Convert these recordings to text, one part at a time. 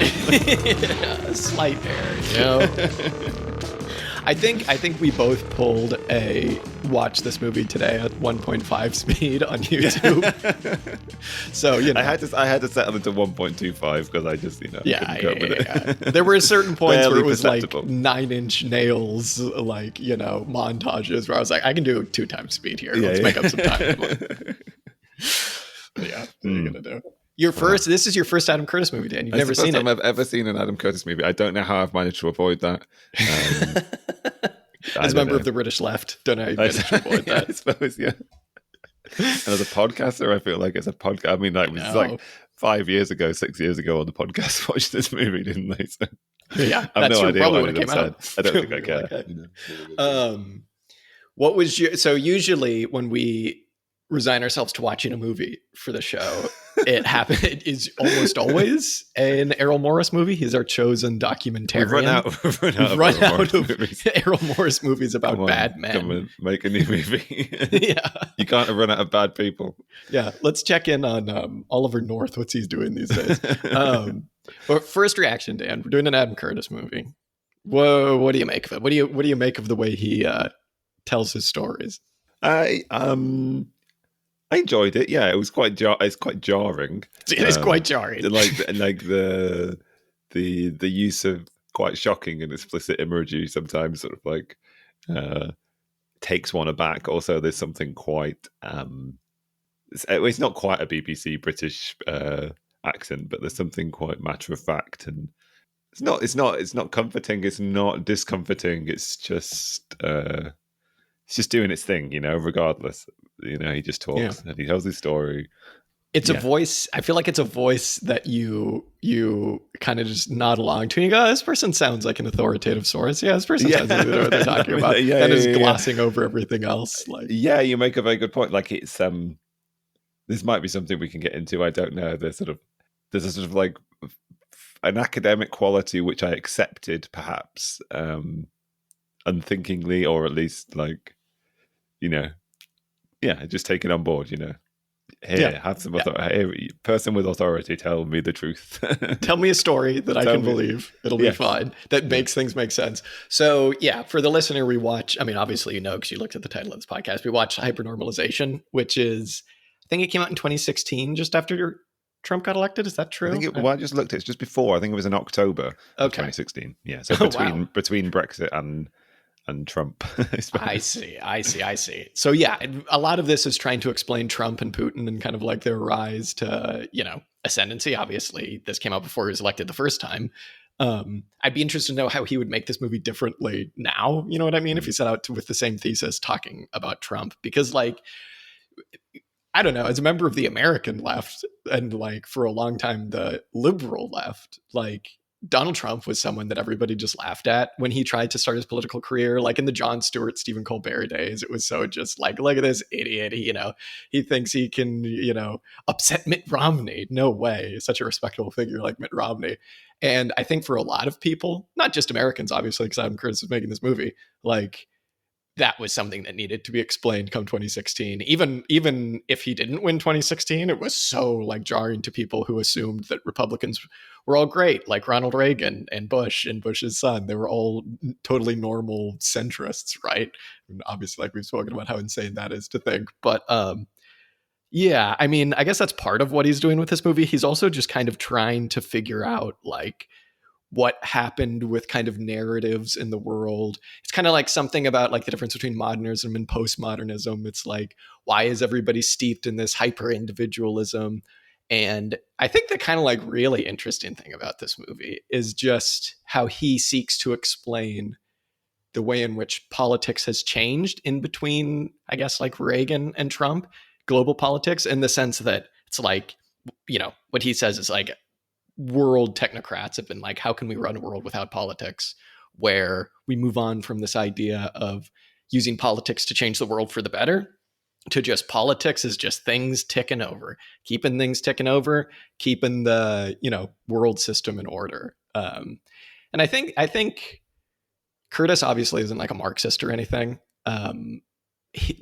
A slight error, I think we both pulled a watch this movie today at 1.5 speed on YouTube. So I had to settle it to 1.25 because I just couldn't cope with it. There were certain points where it was perceptible. like 9-inch nails, like montages where I was like, I can do 2 times speed here. Let's make up some time. What are you gonna do? This is your first Adam Curtis movie, Dan. You've never seen it. It's the first time I've ever seen an Adam Curtis movie. I don't know how I've managed to avoid that. As a member of the British left, don't know how you managed to avoid that. I suppose, yeah. And as a podcaster, I feel like it's a podcast. I mean, it was like 6 years ago on the podcast watched this movie, didn't they? So, yeah, I have no idea probably what when it came out. I don't think I care. What was so usually when we resign ourselves to watching a movie for the show, it is almost always an Errol Morris movie. He's our chosen documentarian. We've run out of Errol Morris movies about bad men. Come and make a new movie. Yeah, you can't run out of bad people. Yeah, let's check in on Oliver North. What's he's doing these days? But first reaction, Dan. We're doing an Adam Curtis movie. Whoa, what do you make of it? What do you make of the way he tells his stories? I enjoyed it. Yeah, it was it's quite jarring. It is quite jarring. Like the use of quite shocking and explicit imagery sometimes sort of like takes one aback. Also, there's something quite it's not quite a BBC British accent, but there's something quite matter of fact, and it's not comforting. It's not discomforting. It's just doing its thing, regardless. He just talks and he tells his story. It's a voice. I feel like it's a voice that you kind of just nod along to. And you go, this person sounds like an authoritative source. Yeah, this person sounds like what they're talking about. That is glossing over everything else. You make a very good point. Like it's this might be something we can get into. I don't know. There's a sort of like an academic quality which I accepted, perhaps unthinkingly, or at least like just take it on board. Have some authority. Hey, person with authority, tell me the truth. Tell me a story that I can believe. It'll be fine. That makes things make sense. So, for the listener, we watch, obviously, because you looked at the title of this podcast, we watched Hypernormalization, which is, I think it came out in 2016, just after Trump got elected. Is that true? I just looked. It's just before. I think it was in October of 2016. Yeah. So between Brexit and Trump. I see. So a lot of this is trying to explain Trump and Putin and kind of like their rise to, ascendancy. Obviously, this came out before he was elected the first time. I'd be interested to know how he would make this movie differently now. You know what I mean? If he set out with the same thesis talking about Trump, because I don't know, as a member of the American left and for a long time, the liberal left, Donald Trump was someone that everybody just laughed at when he tried to start his political career. Like in the Jon Stewart, Stephen Colbert days, it was so just look at this idiot. He thinks he can, upset Mitt Romney. No way. Such a respectable figure like Mitt Romney. And I think for a lot of people, not just Americans, obviously, because Adam Curtis was making this movie, that was something that needed to be explained come 2016. Even if he didn't win 2016, it was so jarring to people who assumed that Republicans were all great, like Ronald Reagan and Bush and Bush's son. They were all totally normal centrists, right? And obviously, we've spoken about how insane that is to think. But I guess that's part of what he's doing with this movie. He's also just kind of trying to figure out what happened with kind of narratives in the world. It's kind of something about the difference between modernism and postmodernism. It's why is everybody steeped in this hyper individualism? And I think the kind of really interesting thing about this movie is just how he seeks to explain the way in which politics has changed in between, I guess, Reagan and Trump, global politics, in the sense that it's what he says is world technocrats have been how can we run a world without politics, where we move on from this idea of using politics to change the world for the better to just politics is just things ticking over, keeping things ticking over, keeping the, world system in order. And I think Curtis obviously isn't a Marxist or anything.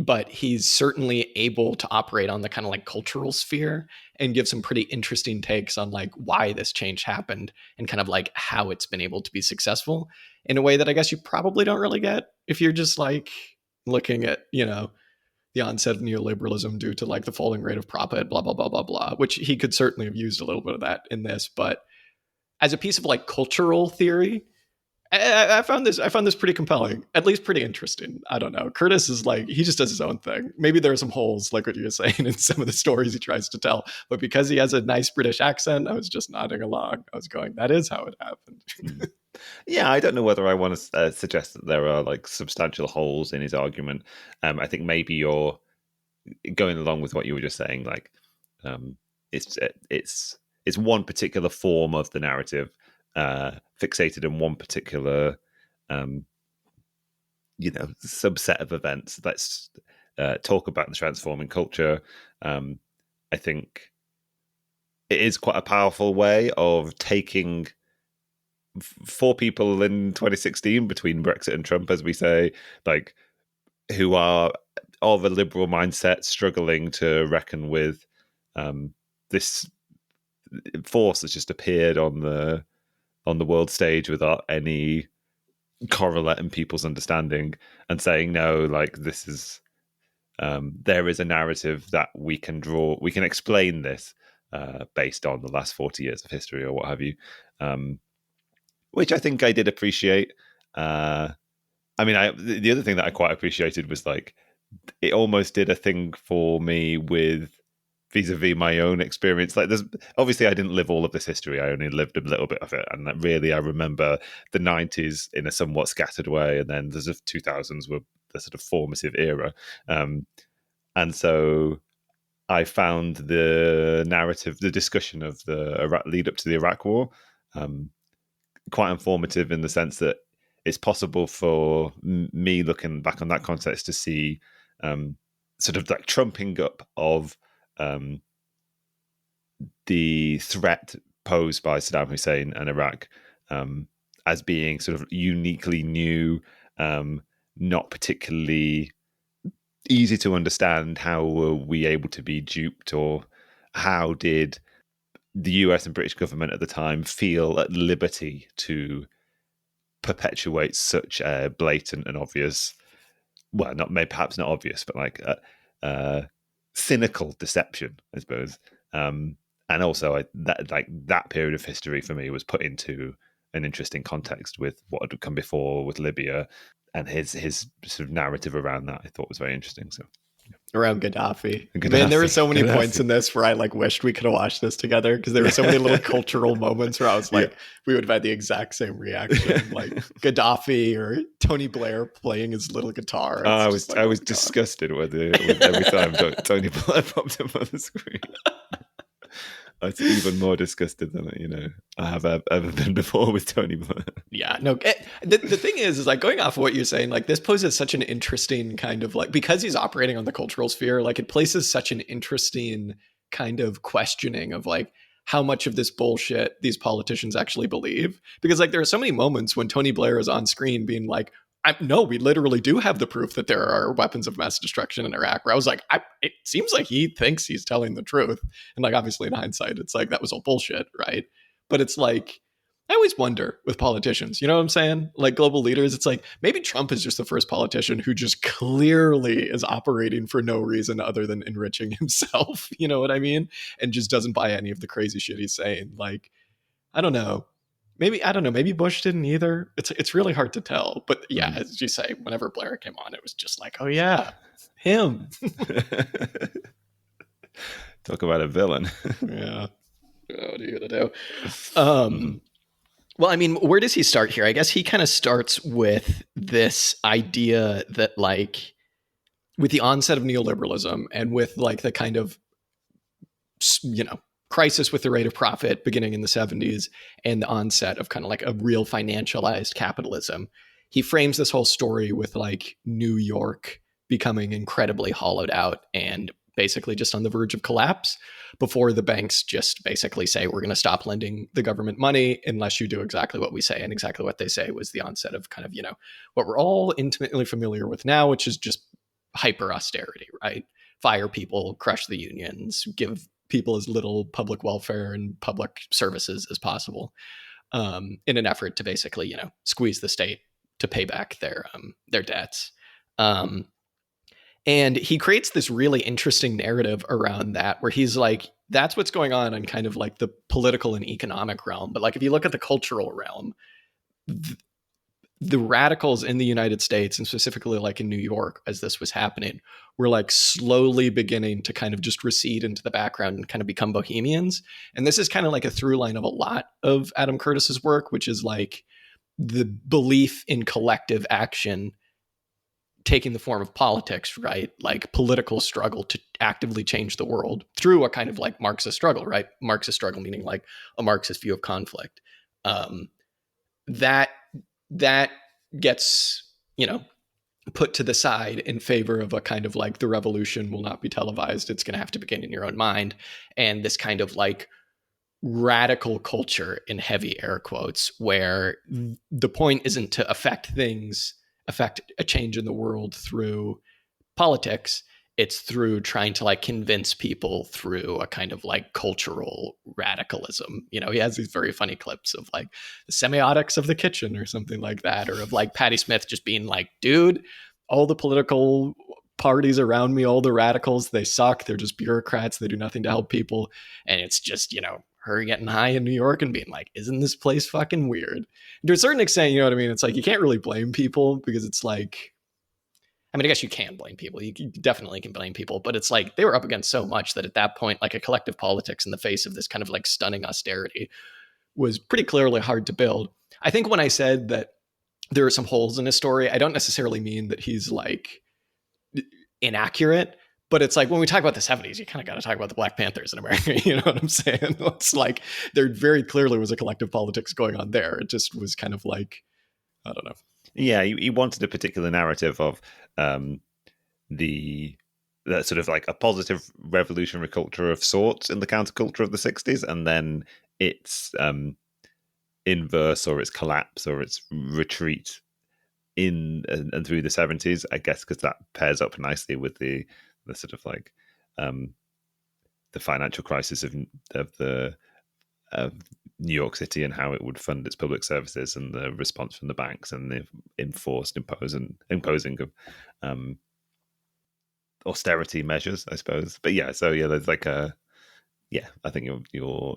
but he's certainly able to operate on the kind of like cultural sphere and give some pretty interesting takes on like why this change happened and kind of like how it's been able to be successful in a way that I guess you probably don't really get if you're just like looking at, the onset of neoliberalism due to like the falling rate of profit, blah, blah, blah, blah, blah, which he could certainly have used a little bit of that in this. But as a piece of like cultural theory, I found this pretty compelling, at least pretty interesting. I don't know. Curtis is like, he just does his own thing. Maybe there are some holes, like what you were saying, in some of the stories he tries to tell. But because he has a nice British accent, I was just nodding along. I was going, that is how it happened. Yeah, I don't know whether I want to suggest that there are like substantial holes in his argument. I think maybe you're going along with what you were just saying. Like, it's one particular form of the narrative, fixated in one particular, subset of events. Let's talk about the transforming culture. I think it is quite a powerful way of taking four people in 2016 between Brexit and Trump, as we say, like who are of a liberal mindset struggling to reckon with this force that's just appeared on the world stage without any correlate in people's understanding, and saying no, like this is there is a narrative that we can explain this based on the last 40 years of history or what have you, which I think I did appreciate. The other thing that I quite appreciated was like it almost did a thing for me with vis-a-vis my own experience. Like, there's obviously I didn't live all of this history. I only lived a little bit of it, and that really I remember the 90s in a somewhat scattered way, and then the 2000s were the sort of formative era, and so I found the narrative, the discussion of the Iraq, lead up to the Iraq War, quite informative in the sense that it's possible for me looking back on that context to see sort of like trumping up of the threat posed by Saddam Hussein and Iraq as being sort of uniquely new, not particularly easy to understand. How were we able to be duped, or how did the US and British government at the time feel at liberty to perpetuate such a blatant and obvious, well, perhaps not obvious, but like cynical deception, I suppose. And also, that period of history for me was put into an interesting context with what had come before with Libya, and his sort of narrative around that I thought was very interesting. So. Around Gaddafi. Man, there were so many points in this where I like wished we could have watched this together, because there were so many little cultural moments where I was like, we would have had the exact same reaction, like Gaddafi or Tony Blair playing his little guitar. I was disgusted with every time Tony Blair popped up on the screen. I was even more disgusted than I have ever been before with Tony Blair. Yeah, no. The thing is like, going off of what you're saying, like this poses such an interesting kind of like, because he's operating on the cultural sphere, like it places such an interesting kind of questioning of like how much of this bullshit these politicians actually believe. Because like there are so many moments when Tony Blair is on screen being like, no, we literally do have the proof that there are weapons of mass destruction in Iraq, where I was like, it seems like he thinks he's telling the truth. And like, obviously in hindsight, it's like, that was all bullshit, right? But it's like, I always wonder with politicians, you know what I'm saying? Like global leaders, it's like, maybe Trump is just the first politician who just clearly is operating for no reason other than enriching himself. You know what I mean? And just doesn't buy any of the crazy shit he's saying. Like, I don't know. Maybe Bush didn't either. It's really hard to tell. But yeah, as you say, whenever Blair came on, it was just like, oh yeah, him. Talk about a villain. Yeah. What are you gonna do? Well, I mean, where does he start here? I guess he kind of starts with this idea that like with the onset of neoliberalism and with like the kind of, crisis with the rate of profit beginning in the 70s and the onset of kind of like a real financialized capitalism, he frames this whole story with like New York becoming incredibly hollowed out and basically just on the verge of collapse before the banks just basically say, we're going to stop lending the government money unless you do exactly what we say. And exactly what they say was the onset of kind of, what we're all intimately familiar with now, which is just hyper austerity, right? Fire people, crush the unions, give people as little public welfare and public services as possible, in an effort to basically, squeeze the state to pay back their debts. Um, and he creates this really interesting narrative around that, where he's like, that's what's going on in kind of like the political and economic realm. But like, if you look at the cultural realm, the radicals in the United States, and specifically like in New York, as this was happening, were like slowly beginning to kind of just recede into the background and kind of become bohemians. And this is kind of like a through line of a lot of Adam Curtis's work, which is like the belief in collective action taking the form of politics, right? Like political struggle to actively change the world through a kind of like Marxist struggle, right? Marxist struggle meaning like a Marxist view of conflict. That that gets, put to the side in favor of a kind of like, the revolution will not be televised. It's going to have to begin in your own mind. And this kind of like radical culture, in heavy air quotes, where the point isn't to affect a change in the world through politics. It's through trying to like convince people through a kind of like cultural radicalism. He has these very funny clips of like the semiotics of the kitchen or something like that, or of like Patti Smith just being like, dude, all the political parties around me, all the radicals, they suck. They're just bureaucrats. They do nothing to help people. And it's just, her getting high in New York and being like, isn't this place fucking weird? And to a certain extent, you know what I mean? It's like, you can't really blame people, because it's like, I mean, I guess you can blame people. You definitely can blame people, but it's like they were up against so much that at that point, like a collective politics in the face of this kind of like stunning austerity was pretty clearly hard to build. I think when I said that there are some holes in his story, I don't necessarily mean that he's like inaccurate, but it's like when we talk about the 70s, you kind of got to talk about the Black Panthers in America. You know what I'm saying? It's like there very clearly was a collective politics going on there. It just was kind of like, I don't know. Yeah, he wanted a particular narrative of the sort of like a positive revolutionary culture of sorts in the counterculture of the 60s, and then its inverse or its collapse or its retreat in and through the 70s, I guess, because that pairs up nicely with the sort of like the financial crisis of the New York City and how it would fund its public services, and the response from the banks and the imposing of austerity measures, I suppose. But yeah, so yeah, there's like I think you're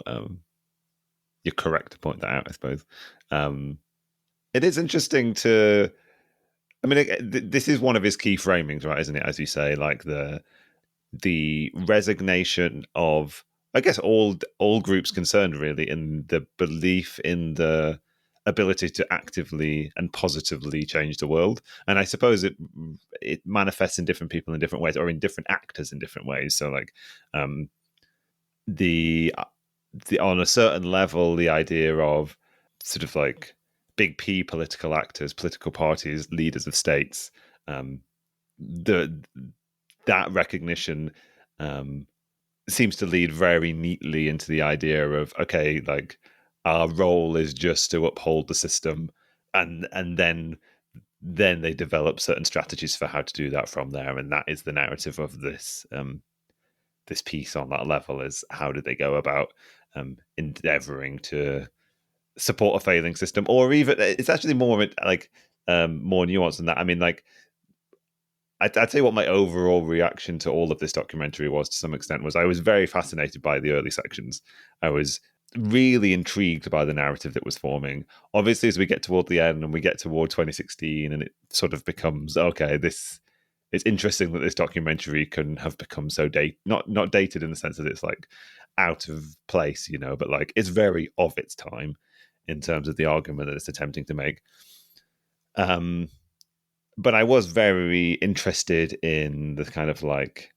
correct to point that out, I suppose. It is interesting to, I mean, this is one of his key framings, right? Isn't it? As you say, like the resignation of, I guess, all groups concerned, really, in the belief in the ability to actively and positively change the world. And I suppose it manifests in different people in different ways, or in different actors in different ways. So like the on a certain level, the idea of sort of like big P political actors, political parties, leaders of states, that recognition seems to lead very neatly into the idea of, okay, like our role is just to uphold the system, and then they develop certain strategies for how to do that from there. And that is the narrative of this this piece on that level, is how do they go about endeavoring to support a failing system, or even it's actually more like more nuanced than that. I mean, like I'd tell you what my overall reaction to all of this documentary was, to some extent, was I was very fascinated by the early sections. I was really intrigued by the narrative that was forming. Obviously, as we get toward the end and we get toward 2016, and it sort of becomes, okay, it's interesting that this documentary can have become so not dated in the sense that it's like out of place, but like it's very of its time in terms of the argument that it's attempting to make. But I was very interested in the kind of like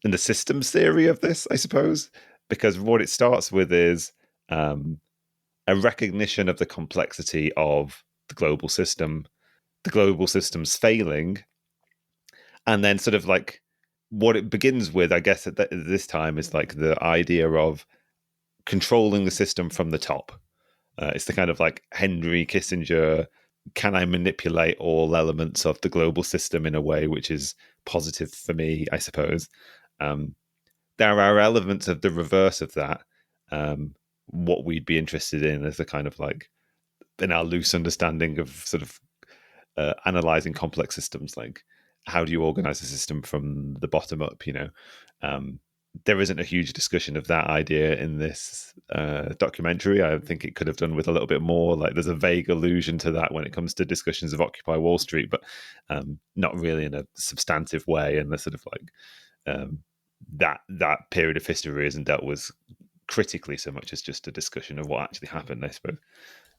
in the systems theory of this, I suppose, because what it starts with is a recognition of the complexity of the global system's failing, and then sort of like what it begins with, I guess, at this time is like the idea of controlling the system from the top. It's the kind of like Henry Kissinger, can I manipulate all elements of the global system in a way which is positive for me, I suppose. There are elements of the reverse of that. What we'd be interested in is a kind of like, in our loose understanding of sort of analyzing complex systems, like how do you organize a system from the bottom up? There isn't a huge discussion of that idea in this documentary. I think it could have done with a little bit more. Like there's a vague allusion to that when it comes to discussions of Occupy Wall Street, but not really in a substantive way. And the sort of like that period of history isn't dealt with critically so much as just a discussion of what actually happened, I suppose.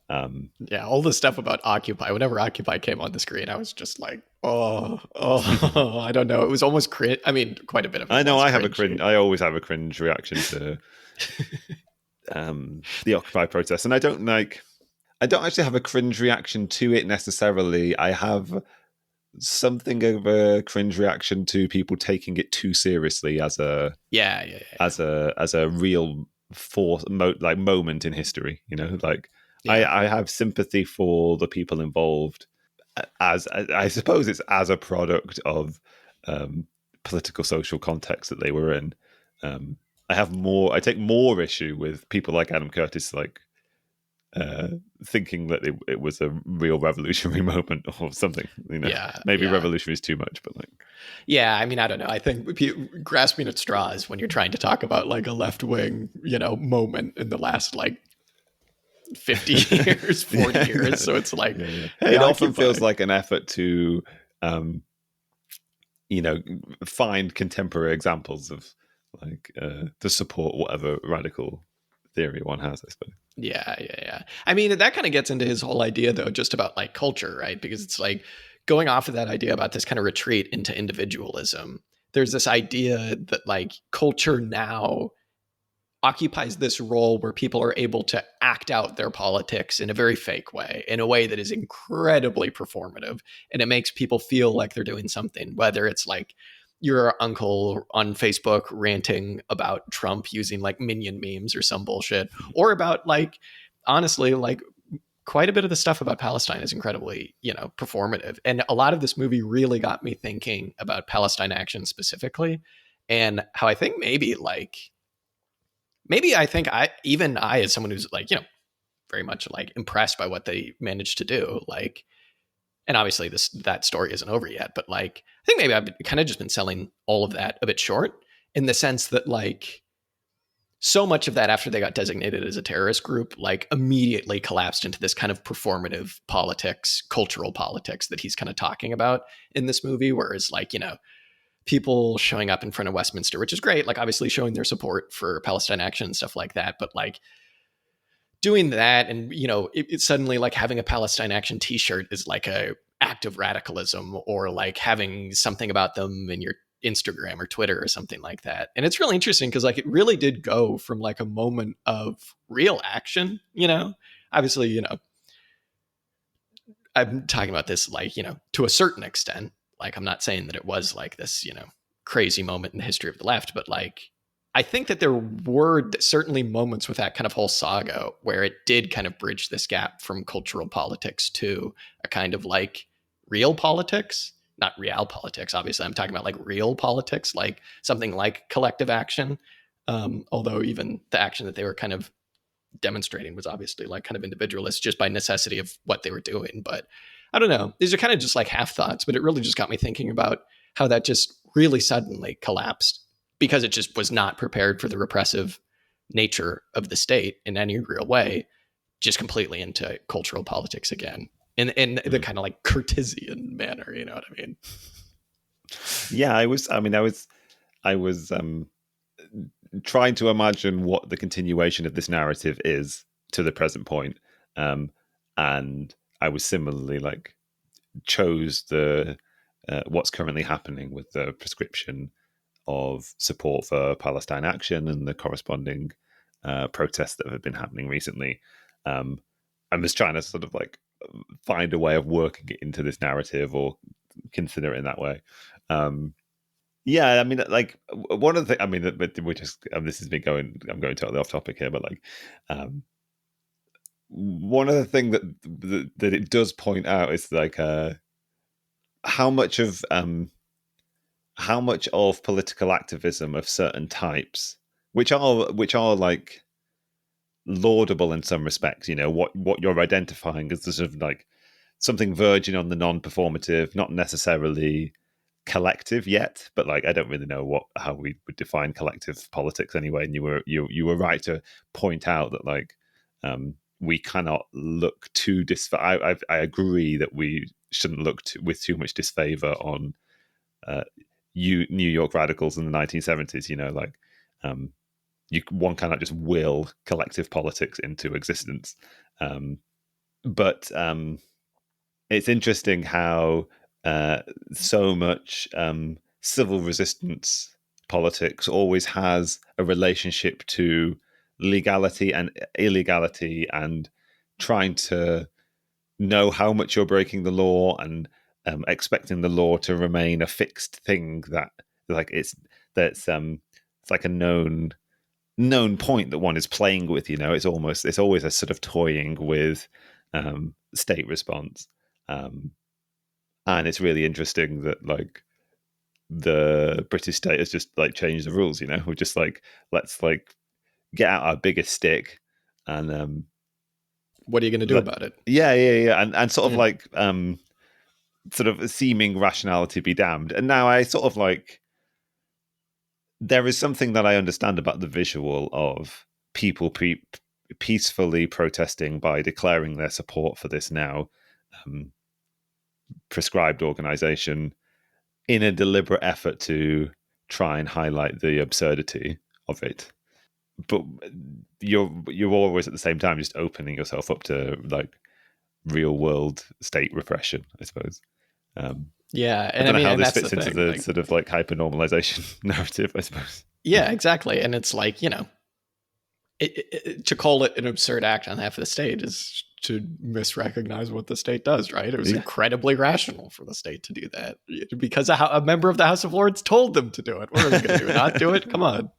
Yeah, all the stuff about Occupy. Whenever Occupy came on the screen, I was just like, I don't know. It was almost cringe. I mean, quite a bit of it I know was I have a cringy. cringe. I always have a cringe reaction to the Occupy protest, and I don't actually have a cringe reaction to it necessarily. I have something of a cringe reaction to people taking it too seriously as a as a real moment in history. I have sympathy for the people involved, as I suppose it's as a product of political social context that they were in. I take more issue with people like Adam Curtis, like thinking that it was a real revolutionary moment or something. Maybe revolutionary is too much, but like, yeah, I mean, I don't know. I think grasping at straws when you're trying to talk about like a left wing, moment in the last like 50 years, 40 years. So it's like, Hey, it Occupy. often feels like an effort to, find contemporary examples of like to support whatever radical theory one has, I suppose. Yeah. I mean, that kind of gets into his whole idea, though, just about like culture, right? Because it's like going off of that idea about this kind of retreat into individualism. There's this idea that like culture now occupies this role where people are able to act out their politics in a very fake way, in a way that is incredibly performative. And it makes people feel like they're doing something, whether it's like your uncle on Facebook ranting about Trump using like minion memes or some bullshit, or about like, honestly, like quite a bit of the stuff about Palestine is incredibly, performative. And a lot of this movie really got me thinking about Palestine action specifically, and how I think maybe I think I as someone who's like, very much like impressed by what they managed to do, like, and obviously that story isn't over yet, but like I think maybe I've kind of just been selling all of that a bit short, in the sense that like so much of that, after they got designated as a terrorist group, like immediately collapsed into this kind of performative politics, cultural politics that he's kind of talking about in this movie. Whereas like, people showing up in front of Westminster, which is great, like obviously showing their support for Palestine action and stuff like that. But like doing that, and it's suddenly like having a Palestine action t-shirt is like a act of radicalism, or like having something about them in your Instagram or Twitter or something like that. And it's really interesting because like it really did go from like a moment of real action, obviously, I'm talking about this like, to a certain extent. Like, I'm not saying that it was like this, crazy moment in the history of the left, but like, I think that there were certainly moments with that kind of whole saga where it did kind of bridge this gap from cultural politics to a kind of like real politics, not real politics. Obviously, I'm talking about like real politics, like something like collective action. Although even the action that they were kind of demonstrating was obviously like kind of individualist just by necessity of what they were doing. But I don't know. These are kind of just like half thoughts, but it really just got me thinking about how that just really suddenly collapsed because it just was not prepared for the repressive nature of the state in any real way, just completely into cultural politics again. In the kind of like Cartesian manner, you know what I mean? Yeah, I was trying to imagine what the continuation of this narrative is to the present point. And I was similarly like chose the what's currently happening with the prescription of support for Palestine action and the corresponding protests that have been happening recently. I'm just trying to sort of like find a way of working it into this narrative or consider it in that way. Yeah, I mean, like one of the things. I mean, but we just this has been going. I'm going totally off topic here, but like, one of the things that it does point out is like how much of how much of political activism of certain types, which are like laudable in some respects, what you're identifying as the sort of like something verging on the non-performative, not necessarily collective yet, but like I don't really know how we would define collective politics anyway. And you were right to point out that like we cannot look too I agree that we shouldn't look with too much disfavor on New York radicals in the 1970s. One cannot just will collective politics into existence. But it's interesting how so much civil resistance politics always has a relationship to legality and illegality, and trying to know how much you're breaking the law, and expecting the law to remain a fixed thing that like it's like a known point that one is playing with. It's always a sort of toying with state response. And it's really interesting that like the British state has just like changed the rules. We're just like, let's like get out our biggest stick, and what are you going to do about it? Yeah, and sort of like sort of seeming rationality be damned. And now I sort of like, there is something that I understand about the visual of people peacefully protesting by declaring their support for this now prescribed organization in a deliberate effort to try and highlight the absurdity of it. But you're always at the same time just opening yourself up to like real world state repression, I suppose. Yeah, and I don't know how this fits into the like, sort of like hypernormalization narrative, I suppose. Yeah, exactly. And it's like, to call it an absurd act on behalf of the state is to misrecognize what the state does, right? It was incredibly rational for the state to do that because a member of the House of Lords told them to do it. What are they going to do? Not do it? Come on.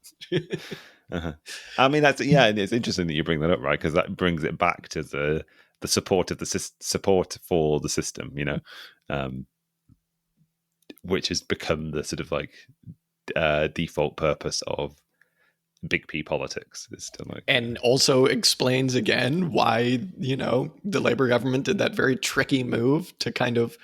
I mean, and it's interesting that you bring that up, right? Because that brings it back to the support of support for the system, which has become the sort of like default purpose of big P politics. Is to like, and also explains again why the Labour government did that very tricky move to kind of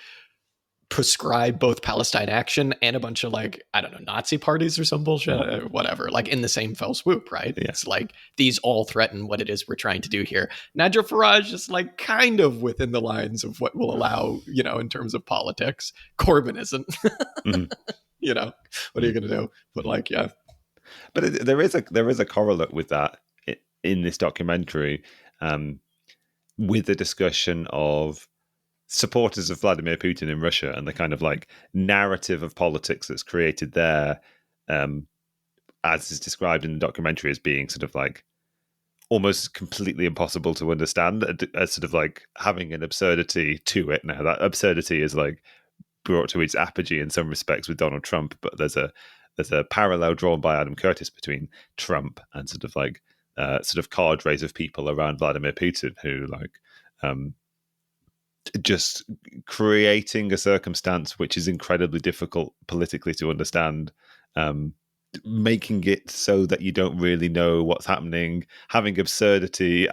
prescribe both Palestine Action and a bunch of like, I don't know, Nazi parties or some bullshit, whatever, like in the same fell swoop, right? Yeah. It's like these all threaten what it is we're trying to do here. Nigel Farage is like kind of within the lines of what will allow, in terms of politics. Corbyn isn't. What are you going to do? But like, yeah. But there is a correlate with that in this documentary, with the discussion of supporters of Vladimir Putin in Russia and the kind of like narrative of politics that's created there, as is described in the documentary as being sort of like almost completely impossible to understand, as sort of like having an absurdity to it. Now that absurdity is like brought to its apogee in some respects with Donald Trump, but there's a parallel drawn by Adam Curtis between Trump and sort of like sort of cadres of people around Vladimir Putin who like just creating a circumstance which is incredibly difficult politically to understand, making it so that you don't really know what's happening, having absurdity,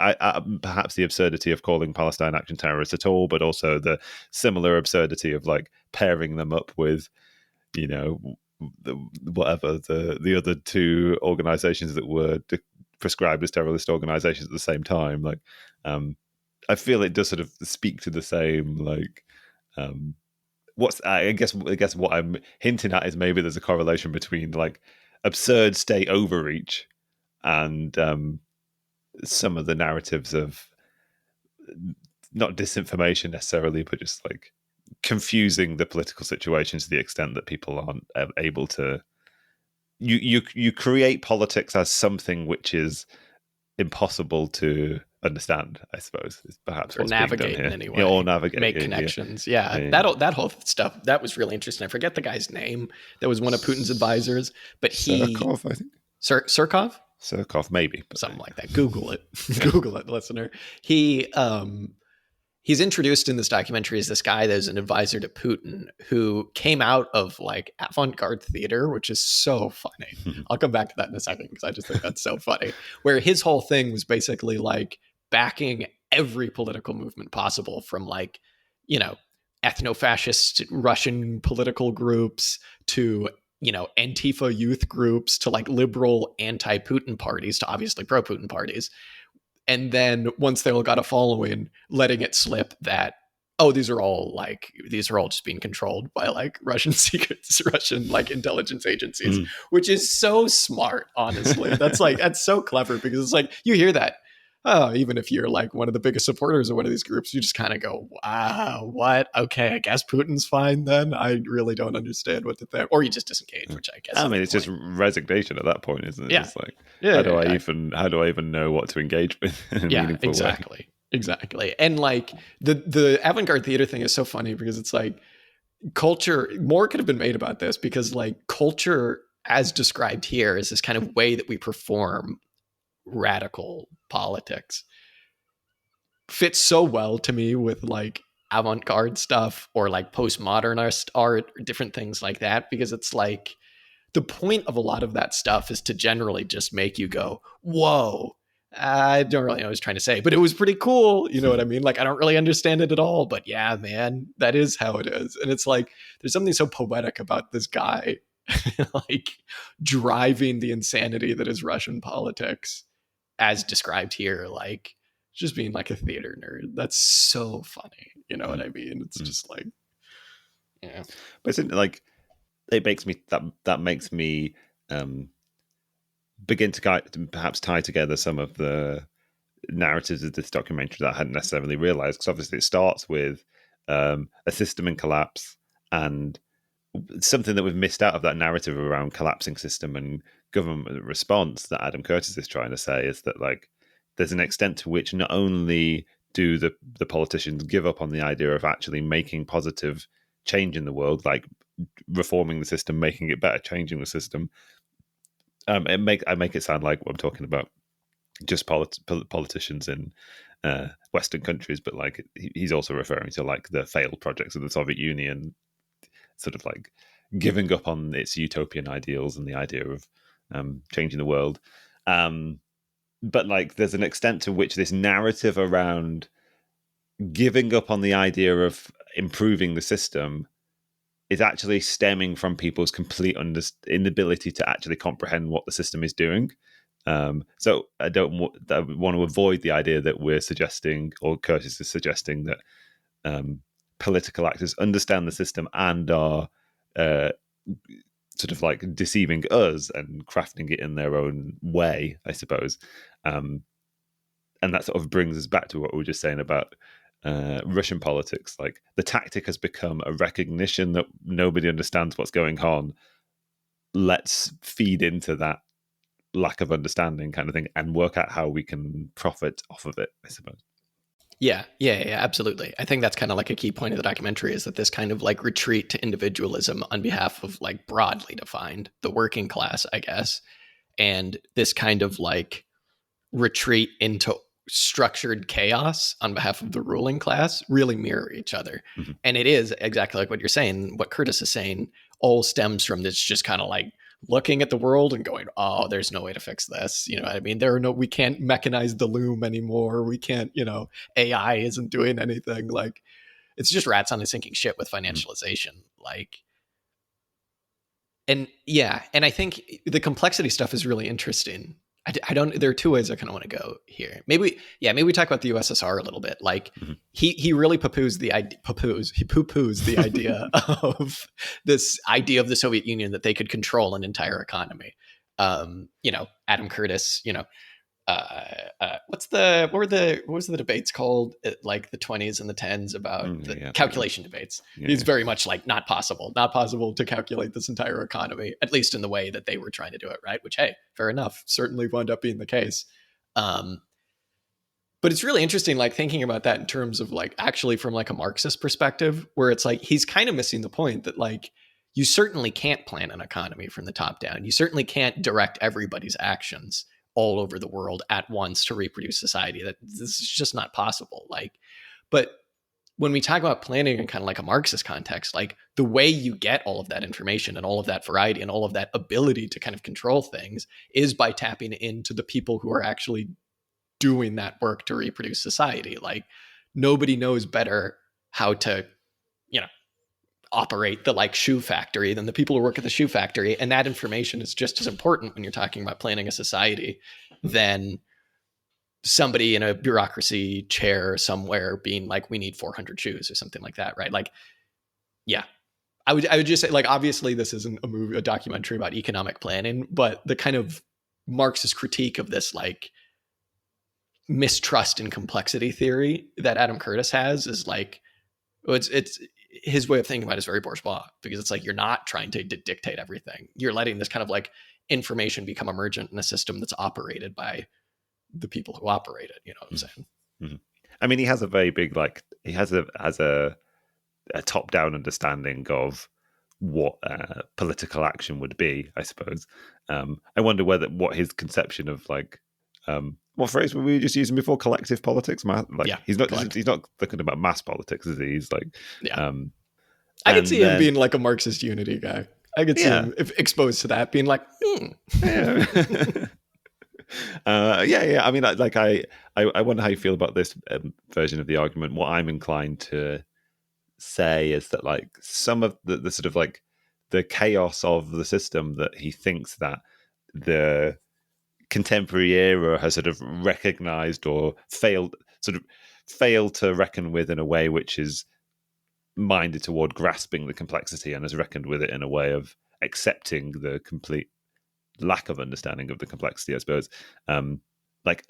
perhaps the absurdity of calling Palestine Action terrorists at all, but also the similar absurdity of like pairing them up with, the other two organizations that were prescribed as terrorist organizations at the same time. Like, I feel it does sort of speak to the same like I guess what I'm hinting at is maybe there's a correlation between like absurd state overreach and some of the narratives of not disinformation necessarily, but just like confusing the political situation to the extent that people aren't able to. You create politics as something which is impossible to understand, I suppose, is perhaps or what's navigate being done here. in any way, or navigate, make connections. Yeah. That whole stuff, that was really interesting. I forget the guy's name. That was one of Putin's advisors, but Surkov, I think. Surkov? Surkov, maybe. Something like that. Google it. Google it, listener. He he's introduced in this documentary as this guy that's an advisor to Putin who came out of like avant-garde theater, which is so funny. I'll come back to that in a second because I just think that's so funny. Where his whole thing was basically like backing every political movement possible, from like, you know, ethno-fascist Russian political groups to, you know, Antifa youth groups to like liberal anti-Putin parties to obviously pro-Putin parties. And then once they all got a following, letting it slip that, oh, these are all just being controlled by like Russian secrets, Russian like intelligence agencies, which is so smart, honestly. That's so clever, because it's like you hear that. Oh, even if you're like one of the biggest supporters of one of these groups, you just kind of go, wow, what? Okay, I guess Putin's fine then. I really don't understand what to think. Or you just disengage, which I guess. I mean, it's just resignation at that point, isn't it? Yeah. It's like, yeah, how do I even know what to engage with in a meaningful exactly. way? Exactly. And like the avant-garde theater thing is so funny because it's like culture, more could have been made about this, because like culture as described here is this kind of way that we perform radical politics, fits so well to me with like avant-garde stuff or like postmodernist art or different things like that, because it's like the point of a lot of that stuff is to generally just make you go, whoa, I don't really know what I was trying to say, but it was pretty cool. You know what I mean? Like, I don't really understand it at all, but yeah, man, that is how it is. And it's like, there's something so poetic about this guy, like driving the insanity that is Russian politics as described here, like just being like a theater nerd. That's so funny. You know what I mean? It's just like, yeah. But it's like, it makes me that makes me begin to perhaps tie together some of the narratives of this documentary that I hadn't necessarily realized, because obviously it starts with a system in collapse, and something that we've missed out of that narrative around collapsing system and government response that Adam Curtis is trying to say is that like there's an extent to which not only do the politicians give up on the idea of actually making positive change in the world, like reforming the system, making it better, changing the system. I make it sound like what I'm talking about just politicians in Western countries, but like he's also referring to like the failed projects of the Soviet Union, sort of like giving up on its utopian ideals and the idea of changing the world. But like there's an extent to which this narrative around giving up on the idea of improving the system is actually stemming from people's complete inability to actually comprehend what the system is doing. So I want to avoid the idea that we're suggesting, or Curtis is suggesting, that political actors understand the system and are sort of like deceiving us and crafting it in their own way, I suppose. And that sort of brings us back to what we were just saying about Russian politics. Like the tactic has become a recognition that nobody understands what's going on. Let's feed into that lack of understanding kind of thing and work out how we can profit off of it, I suppose. Yeah, absolutely. I think that's kind of like a key point of the documentary, is that this kind of like retreat to individualism on behalf of like broadly defined the working class, I guess, and this kind of like retreat into structured chaos on behalf of the ruling class really mirror each other. Mm-hmm. And it is exactly like what you're saying, what Curtis is saying, all stems from this just kind of like looking at the world and going, oh, there's no way to fix this. You know what I mean? We can't mechanize the loom anymore. We can't, AI isn't doing anything. Like, it's just rats on a sinking ship with financialization. Like, and yeah, and I think the complexity stuff is really interesting. I don't. There are two ways I kind of want to go here. Maybe we talk about the USSR a little bit. Like he really poo-poos the idea of this idea of the Soviet Union that they could control an entire economy. Adam Curtis, what was the debates called at like the 20s and the 10s about the calculation debates? It's very much like not possible to calculate this entire economy, at least in the way that they were trying to do it, right? Which, hey, fair enough, certainly wound up being the case. But it's really interesting, like thinking about that in terms of like actually from like a Marxist perspective, where it's like he's kind of missing the point that like you certainly can't plan an economy from the top down. You certainly can't direct everybody's actions all over the world at once to reproduce society. That this is just not possible. Like, but when we talk about planning in kind of like a Marxist context, like the way you get all of that information and all of that variety and all of that ability to kind of control things is by tapping into the people who are actually doing that work to reproduce society. Like nobody knows better how to, you know, operate the like shoe factory than the people who work at the shoe factory. And that information is just as important when you're talking about planning a society than somebody in a bureaucracy chair somewhere being like, we need 400 shoes or something like that. Right. Like, yeah, I would just say, like, obviously this isn't a documentary about economic planning, but the kind of Marxist critique of this, like, mistrust and complexity theory that Adam Curtis has is like, it's his way of thinking about it is very bourgeois, because it's like, you're not trying to dictate everything. You're letting this kind of like information become emergent in a system that's operated by the people who operate it. You know what I'm saying? Mm-hmm. I mean, he has a very big, like, he has a top-down understanding of what political action would be, I suppose. I wonder what his conception of, like, what phrase were we just using before? Collective politics? He's not thinking about mass politics, is he? He's like, yeah. I could see him being like a Marxist unity guy. I could see him exposed to that, being like, yeah. Yeah. I mean, like, I wonder how you feel about this version of the argument. What I'm inclined to say is that, like, some of the sort of like the chaos of the system that he thinks that the contemporary era has sort of recognized or failed to reckon with in a way which is minded toward grasping the complexity, and has reckoned with it in a way of accepting the complete lack of understanding of the complexity, I suppose. Like,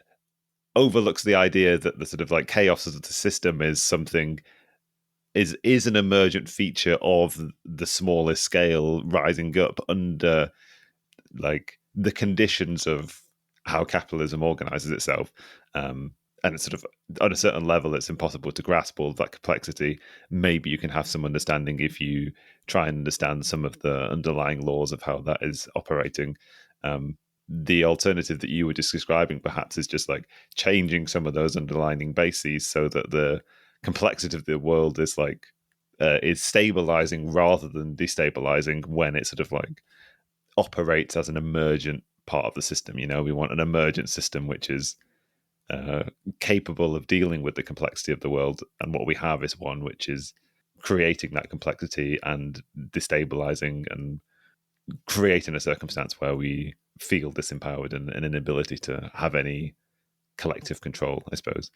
overlooks the idea that the sort of like chaos of the system is something is an emergent feature of the smallest scale rising up under, like, the conditions of how capitalism organizes itself. And it's sort of, on a certain level, it's impossible to grasp all of that complexity. Maybe you can have some understanding if you try and understand some of the underlying laws of how that is operating. The alternative that you were just describing perhaps is just like changing some of those underlying bases so that the complexity of the world is like is stabilizing rather than destabilizing when it sort of like operates as an emergent part of the system. You know, we want an emergent system which is capable of dealing with the complexity of the world, and what we have is one which is creating that complexity and destabilizing and creating a circumstance where we feel disempowered and an inability to have any collective control, I suppose.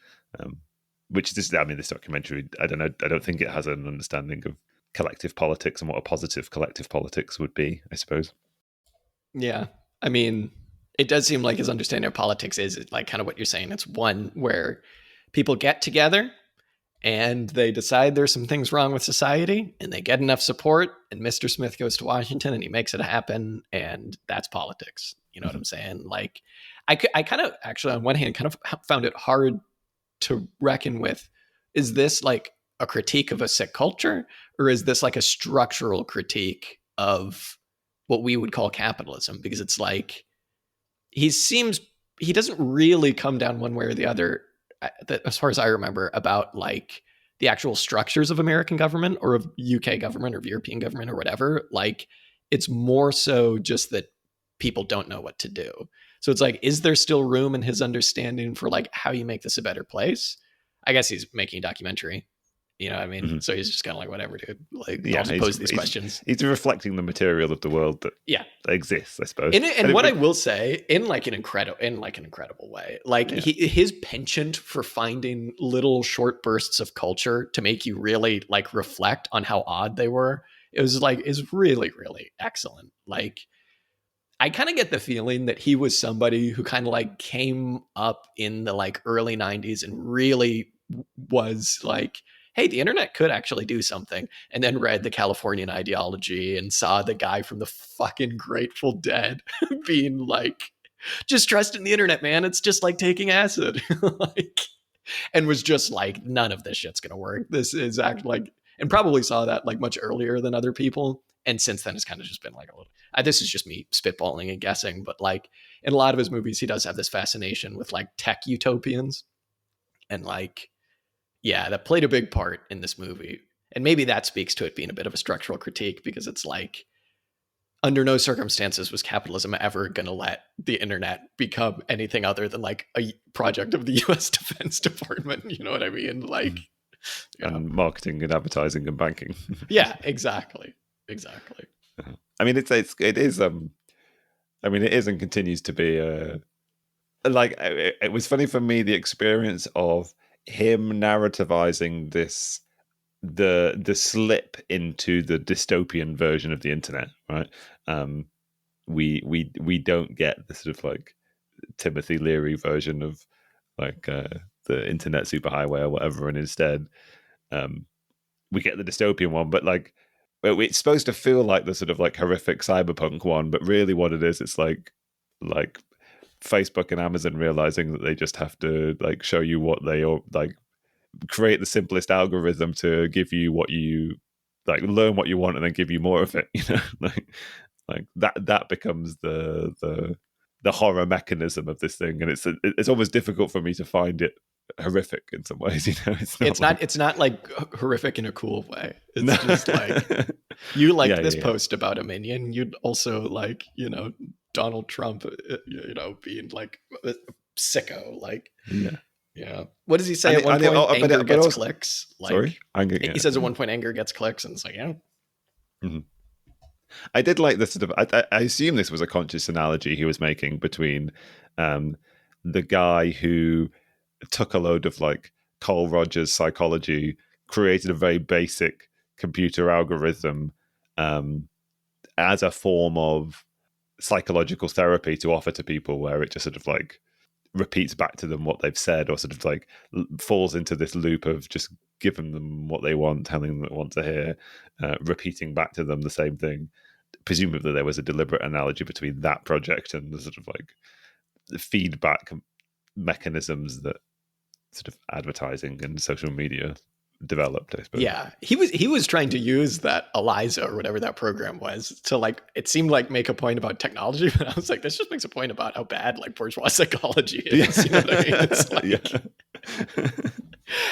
Which is, I mean, this documentary, I don't think it has an understanding of collective politics and what a positive collective politics would be, I suppose. Yeah. I mean, it does seem like his understanding of politics is like kind of what you're saying. It's one where people get together and they decide there's some things wrong with society, and they get enough support, and Mr. Smith goes to Washington and he makes it happen, and that's politics. You know what I'm saying? Like, I kind of actually, on one hand, kind of found it hard to reckon with, is this like a critique of a sick culture, or is this like a structural critique of what we would call capitalism? Because it's like, he doesn't really come down one way or the other, as far as I remember, about like the actual structures of American government or of UK government or of European government or whatever. Like, it's more so just that people don't know what to do. So it's like, is there still room in his understanding for like how you make this a better place? I guess he's making a documentary. You know what I mean? Mm-hmm. So he's just kind of like, whatever, dude. Like, I'll just pose these questions. He's reflecting the material of the world that exists, I suppose. And what I will say, in an incredible way, like his penchant for finding little short bursts of culture to make you really like reflect on how odd they were, is really, really excellent. Like, I kind of get the feeling that he was somebody who kind of like came up in the like early 90s and really was like, hey, the internet could actually do something. And then read The Californian Ideology and saw the guy from the fucking Grateful Dead being like, just trust in the internet, man. It's just like taking acid. Like, and was just like, none of this shit's going to work. This is actually like, and probably saw that like much earlier than other people. And since then, it's kind of just been like a little, this is just me spitballing and guessing, but like in a lot of his movies, he does have this fascination with like tech utopians and like, yeah, that played a big part in this movie. And maybe that speaks to it being a bit of a structural critique, because it's like, under no circumstances was capitalism ever going to let the internet become anything other than like a project of the US Defense Department. You know what I mean? Like, and marketing and advertising and banking. Yeah, exactly. Exactly. I mean, it is. I mean, it is and continues to be like it was funny for me, the experience of him narrativizing this, the slip into the dystopian version of the internet, right? We don't get the sort of like Timothy Leary version of like the internet superhighway or whatever, and instead we get the dystopian one. But like, it's supposed to feel like the sort of like horrific cyberpunk one, but really what it is, it's like Facebook and Amazon realizing that they just have to like show you what they, or like create the simplest algorithm to give you what you like, learn what you want, and then give you more of it. You know, like that becomes the horror mechanism of this thing, and it's almost difficult for me to find it horrific in some ways. You know, it's not like horrific in a cool way. It's just like, you liked this post about a minion, you'd also like, you know, Donald Trump, you know, being like a sicko, like, yeah. What does he say at one point? Anger gets clicks. Like, sorry, he says at one point, anger gets clicks, and it's like, yeah. Mm-hmm. I did like this sort of. I assume this was a conscious analogy he was making between the guy who took a load of like Carl Rogers psychology, created a very basic computer algorithm as a form of psychological therapy to offer to people, where it just sort of like repeats back to them what they've said, or sort of like falls into this loop of just giving them what they want, telling them what they want to hear, repeating back to them the same thing. Presumably there was a deliberate analogy between that project and the sort of like the feedback mechanisms that sort of advertising and social media developed, I suppose. Yeah, he was trying to use that ELIZA or whatever that program was to like, it seemed like make a point about technology, but I was like, this just makes a point about how bad like bourgeois psychology is. You know what I mean? It's like,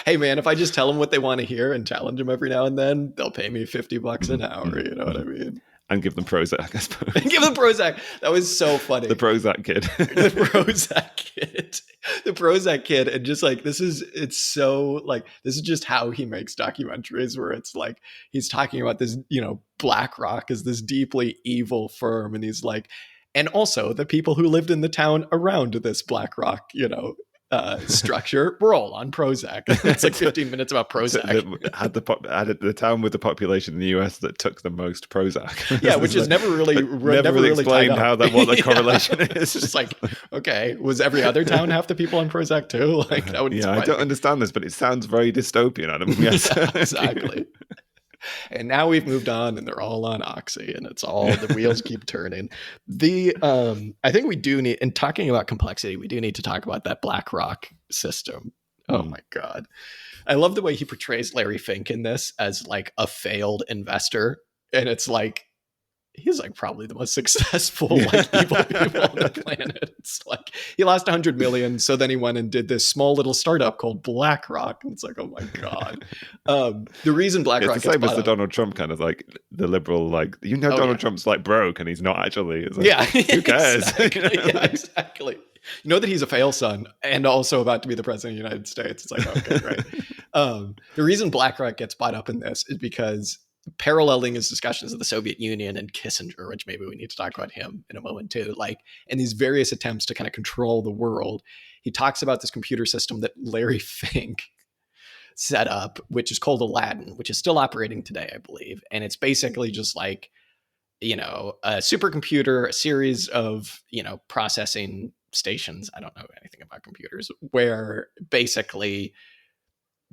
hey man, if I just tell them what they want to hear and challenge them every now and then, they'll pay me $50 an hour. You know what I mean? And give them Prozac, I suppose. And give them Prozac. That was so funny. The Prozac kid. The Prozac kid. The Prozac kid. And just like, it's so like, this is just how he makes documentaries, where it's like, he's talking about this, you know, BlackRock is this deeply evil firm. And he's like, and also the people who lived in the town around this BlackRock, you know, structure, we're all on Prozac. It's like 15 minutes about Prozac. Had the town with the population in the US that took the most Prozac. Yeah, which is never really explained how that, what the correlation is. It's just like, okay, was every other town half the people on Prozac too? Like, that would. Yeah, I don't understand this, but it sounds very dystopian, Adam. Yes, yeah, exactly. And now we've moved on, and they're all on Oxy, and it's all, the wheels keep turning. I think we do need, in talking about complexity, we do need to talk about that BlackRock system. Oh my God. I love the way he portrays Larry Fink in this as like a failed investor. And it's like, he's like probably the most successful like evil people on the planet. It's like, he lost 100 million, so then he went and did this small little startup called BlackRock, and it's like, oh my God. The reason BlackRock, it's the same as the Donald Trump kind of like the liberal, like, you know, Donald Trump's like broke and he's not actually. It's like, yeah, who cares? Exactly. Yeah, exactly. You know that he's a fail son and also about to be the president of the United States. It's like, okay, right. The reason BlackRock gets bought up in this is because, paralleling his discussions of the Soviet Union and Kissinger, which maybe we need to talk about him in a moment too, like, and these various attempts to kind of control the world, he talks about this computer system that Larry Fink set up, which is called Aladdin, which is still operating today, I believe. And it's basically just like, you know, a supercomputer, a series of, you know, processing stations. I don't know anything about computers, where basically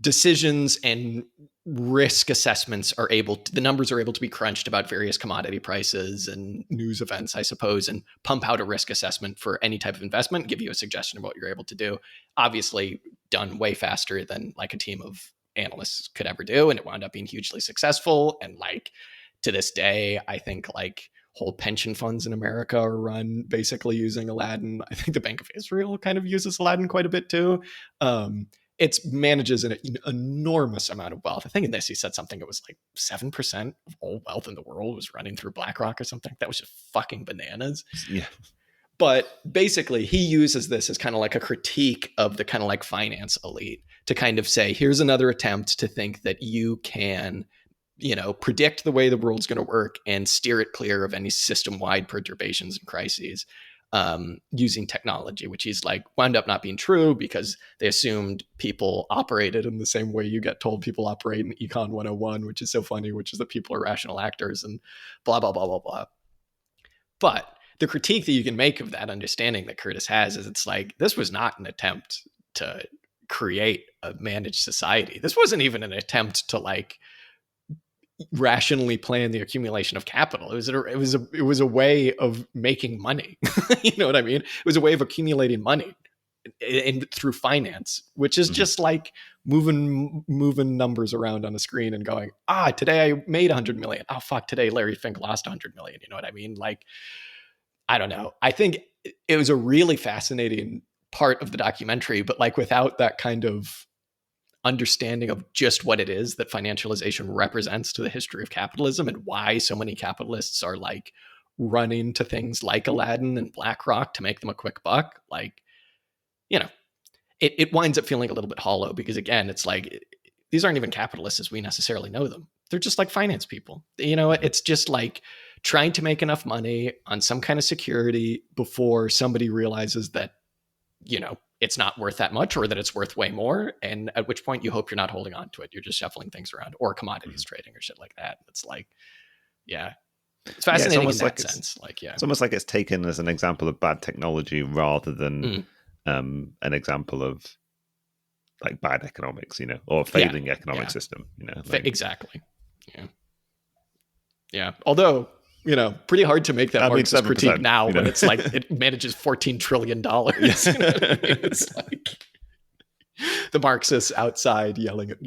decisions and risk assessments are the numbers are able to be crunched about various commodity prices and news events, I suppose, and pump out a risk assessment for any type of investment, give you a suggestion of what you're able to do. Obviously done way faster than like a team of analysts could ever do. And it wound up being hugely successful. And like, to this day, I think like whole pension funds in America are run basically using Aladdin. I think the Bank of Israel kind of uses Aladdin quite a bit too. it manages an enormous amount of wealth. I think in this he said something, it was like 7% of all wealth in the world was running through BlackRock or something. That was just fucking bananas. Yeah. But basically, he uses this as kind of like a critique of the kind of like finance elite to kind of say, here's another attempt to think that you can, predict the way the world's going to work and steer it clear of any system-wide perturbations and crises using technology, which he's like wound up not being true because they assumed people operated in the same way you get told people operate in Econ 101, which is so funny, which is that people are rational actors and blah, blah, blah, blah, blah. But the critique that you can make of that understanding that Curtis has is it's like, this was not an attempt to create a managed society. This wasn't even an attempt to like rationally plan the accumulation of capital. It was a way of making money. You know what I mean? It was a way of accumulating money through finance, which is just like moving numbers around on a screen and going, today I made 100 million. Oh fuck, today Larry Fink lost 100 million. You know what I mean? Like, I don't know. I think it was a really fascinating part of the documentary, but like without that kind of understanding of just what it is that financialization represents to the history of capitalism and why so many capitalists are like running to things like Aladdin and BlackRock to make them a quick buck, like, it winds up feeling a little bit hollow because again, it's like, these aren't even capitalists as we necessarily know them. They're just like finance people. It's just like trying to make enough money on some kind of security before somebody realizes that, it's not worth that much or that it's worth way more. And at which point you hope you're not holding on to it. You're just shuffling things around or commodities trading or shit like that. It's like, yeah, it's fascinating in that sense. Like, yeah, it's almost like it's taken as an example of bad technology rather than an example of like bad economics, or a failing economic system, like... Exactly. Yeah. Although, pretty hard to make that Marxist critique now when it's like it manages $14 trillion. Yes. You know what I mean? It's like the Marxists outside yelling at,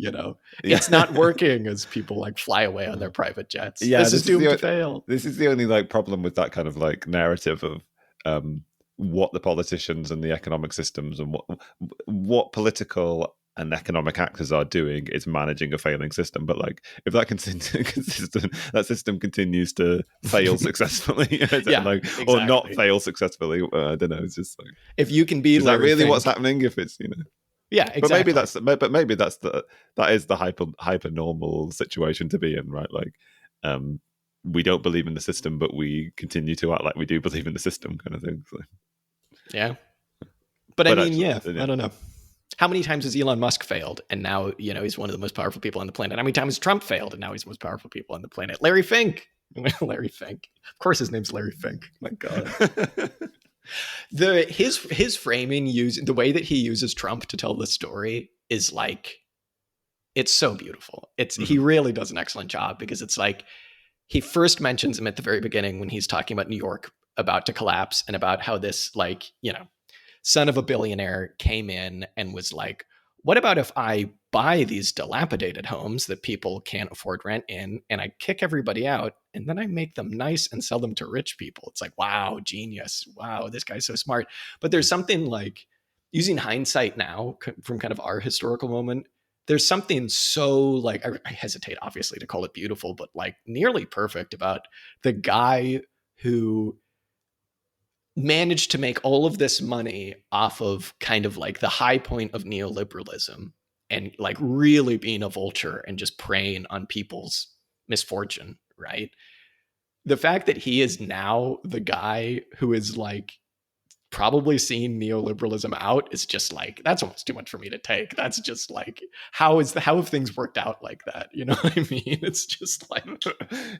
it's not working as people like fly away on their private jets. Yeah, this is doomed to fail. This is the only like problem with that kind of like narrative of what the politicians and the economic systems and what political and economic actors are doing is managing a failing system. But like, if that system continues to fail successfully, exactly. or not fail successfully, I don't know. It's just like, if you can be, is that really what's happening? If it's yeah, exactly. But maybe that is the hyper normal situation to be in, right? Like, we don't believe in the system, but we continue to act like we do believe in the system, kind of thing. So. Yeah, but I mean, I don't know. How many times has Elon Musk failed? And now, he's one of the most powerful people on the planet. How many times has Trump failed? And now he's the most powerful people on the planet. Larry Fink. Larry Fink. Of course his name's Larry Fink. My God. His framing, the way that he uses Trump to tell the story is like, it's so beautiful. He really does an excellent job because it's like, he first mentions him at the very beginning when he's talking about New York about to collapse and about how this like, son of a billionaire came in and was like, what about if I buy these dilapidated homes that people can't afford rent in and I kick everybody out and then I make them nice and sell them to rich people? It's like, wow, genius. Wow, this guy's so smart. But there's something like, using hindsight now from kind of our historical moment, there's something so like, I hesitate obviously to call it beautiful, but like nearly perfect about the guy who managed to make all of this money off of kind of like the high point of neoliberalism and like really being a vulture and just preying on people's misfortune, right? The fact that he is now the guy who is like probably seeing neoliberalism out is just like, that's almost too much for me to take. That's just like, how have things worked out like that? You know what I mean? It's just like,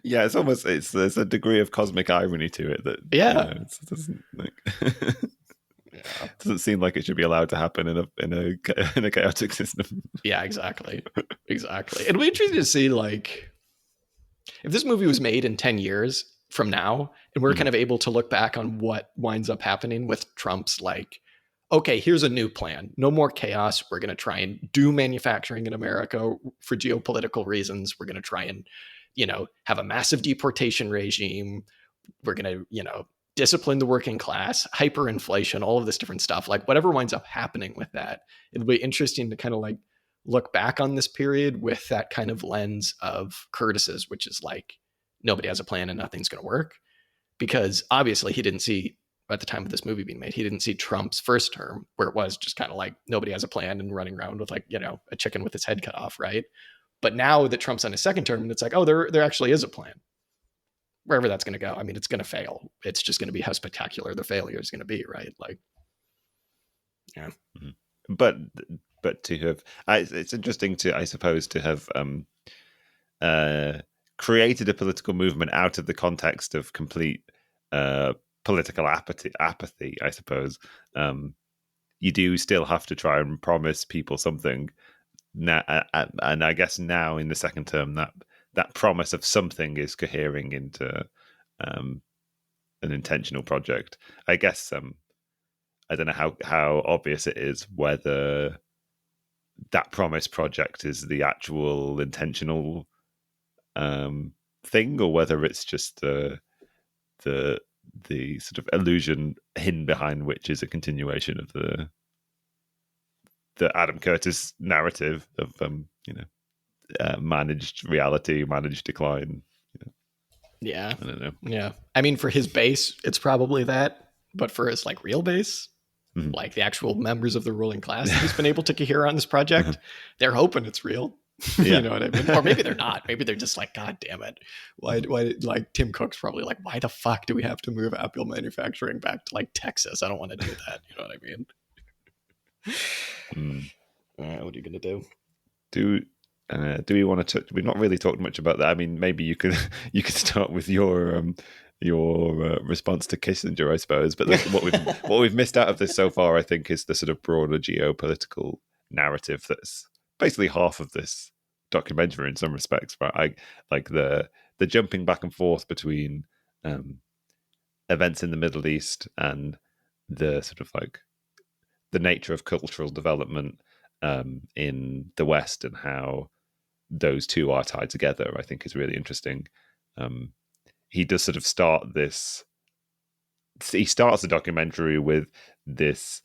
yeah, it's almost, there's a degree of cosmic irony to it that, it doesn't like, doesn't seem like it should be allowed to happen in a chaotic system. Yeah, exactly. It'll be interesting to see like, if this movie was made in 10 years from now, and we're kind of able to look back on what winds up happening with Trump's like, okay, here's a new plan. No more chaos. We're going to try and do manufacturing in America for geopolitical reasons. We're going to try and, have a massive deportation regime. We're going to, discipline the working class, hyperinflation, all of this different stuff, like whatever winds up happening with that, it'll be interesting to kind of like look back on this period with that kind of lens of Curtis's, which is like nobody has a plan and nothing's going to work. Because obviously he didn't see, at the time of this movie being made, he didn't see Trump's first term where it was just kind of like nobody has a plan and running around with like, you know, a chicken with its head cut off, right? But now that Trump's on his second term, and it's like, oh, there actually is a plan. Wherever that's going to go, I mean, it's going to fail. It's just going to be how spectacular the failure is going to be, right? Like, yeah. But to have, it's interesting to, I suppose, to have created a political movement out of the context of complete political apathy, I suppose. You do still have to try and promise people something now, and I guess now in the second term that promise of something is cohering into an intentional project. I guess I don't know how obvious it is whether that promise project is the actual intentional thing, or whether it's just the sort of illusion hidden behind which is a continuation of the Adam Curtis narrative of managed reality, managed decline. Yeah. I don't know. Yeah. I mean, for his base, it's probably that. But for his like real base, like the actual members of the ruling class that he's been able to cohere on this project, they're hoping it's real. Yeah. You know what I mean? Or maybe they're not. Maybe they're just like, God damn it. Why, like Tim Cook's probably like, why the fuck do we have to move Apple manufacturing back to like Texas? I don't want to do that. You know what I mean? What are you going to do? Do we want to touch? We've not really talked much about that. I mean, maybe you could start with your response to Kissinger, I suppose. But what we've missed out of this so far, I think, is the sort of broader geopolitical narrative that's basically half of this documentary in some respects. Right, I like the jumping back and forth between events in the Middle East and the sort of like the nature of cultural development in the West and how those two are tied together, I think is really interesting. He does sort of start this. He starts the documentary with this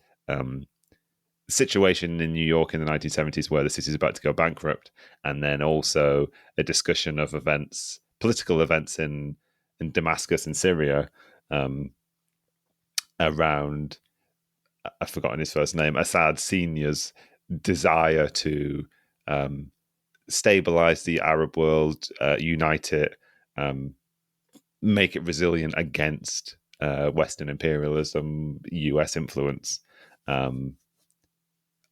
situation in New York in the 1970s where the city is about to go bankrupt, and then also a discussion of events, political events in Damascus and Syria, around, I've forgotten his first name, Assad Senior's desire to stabilize the Arab world, unite it, make it resilient against Western imperialism, US influence,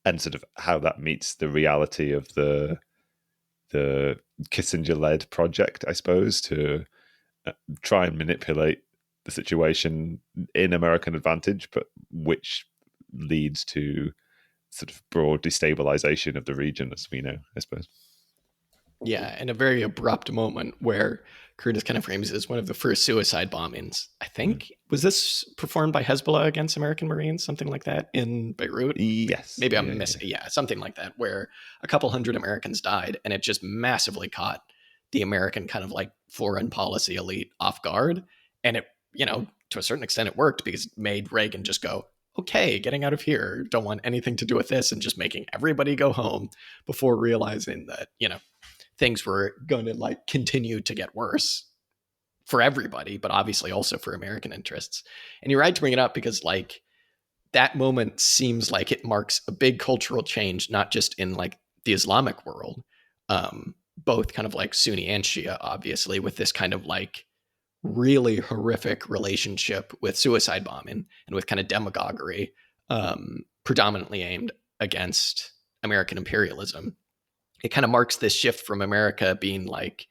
and sort of how that meets the reality of the Kissinger-led project, I suppose, to try and manipulate the situation in American advantage, but which leads to sort of broad destabilization of the region, as we know, I suppose. Yeah, and a very abrupt moment where Curtis kind of frames it as one of the first suicide bombings. I think, was this performed by Hezbollah against American Marines, something like that, in Beirut? Yes. Maybe I'm missing. Yeah, something like that, where a couple hundred Americans died, and it just massively caught the American kind of like foreign policy elite off guard. And it, you know, to a certain extent it worked because it made Reagan just go, okay, getting out of here, don't want anything to do with this, and just making everybody go home before realizing that, you know, things were going to like continue to get worse for everybody, but obviously also for American interests. And you're right to bring it up because like that moment seems like it marks a big cultural change, not just in like the Islamic world, both kind of like Sunni and Shia, obviously, with this kind of like really horrific relationship with suicide bombing and with kind of demagoguery, predominantly aimed against American imperialism. It kind of marks this shift from America being like,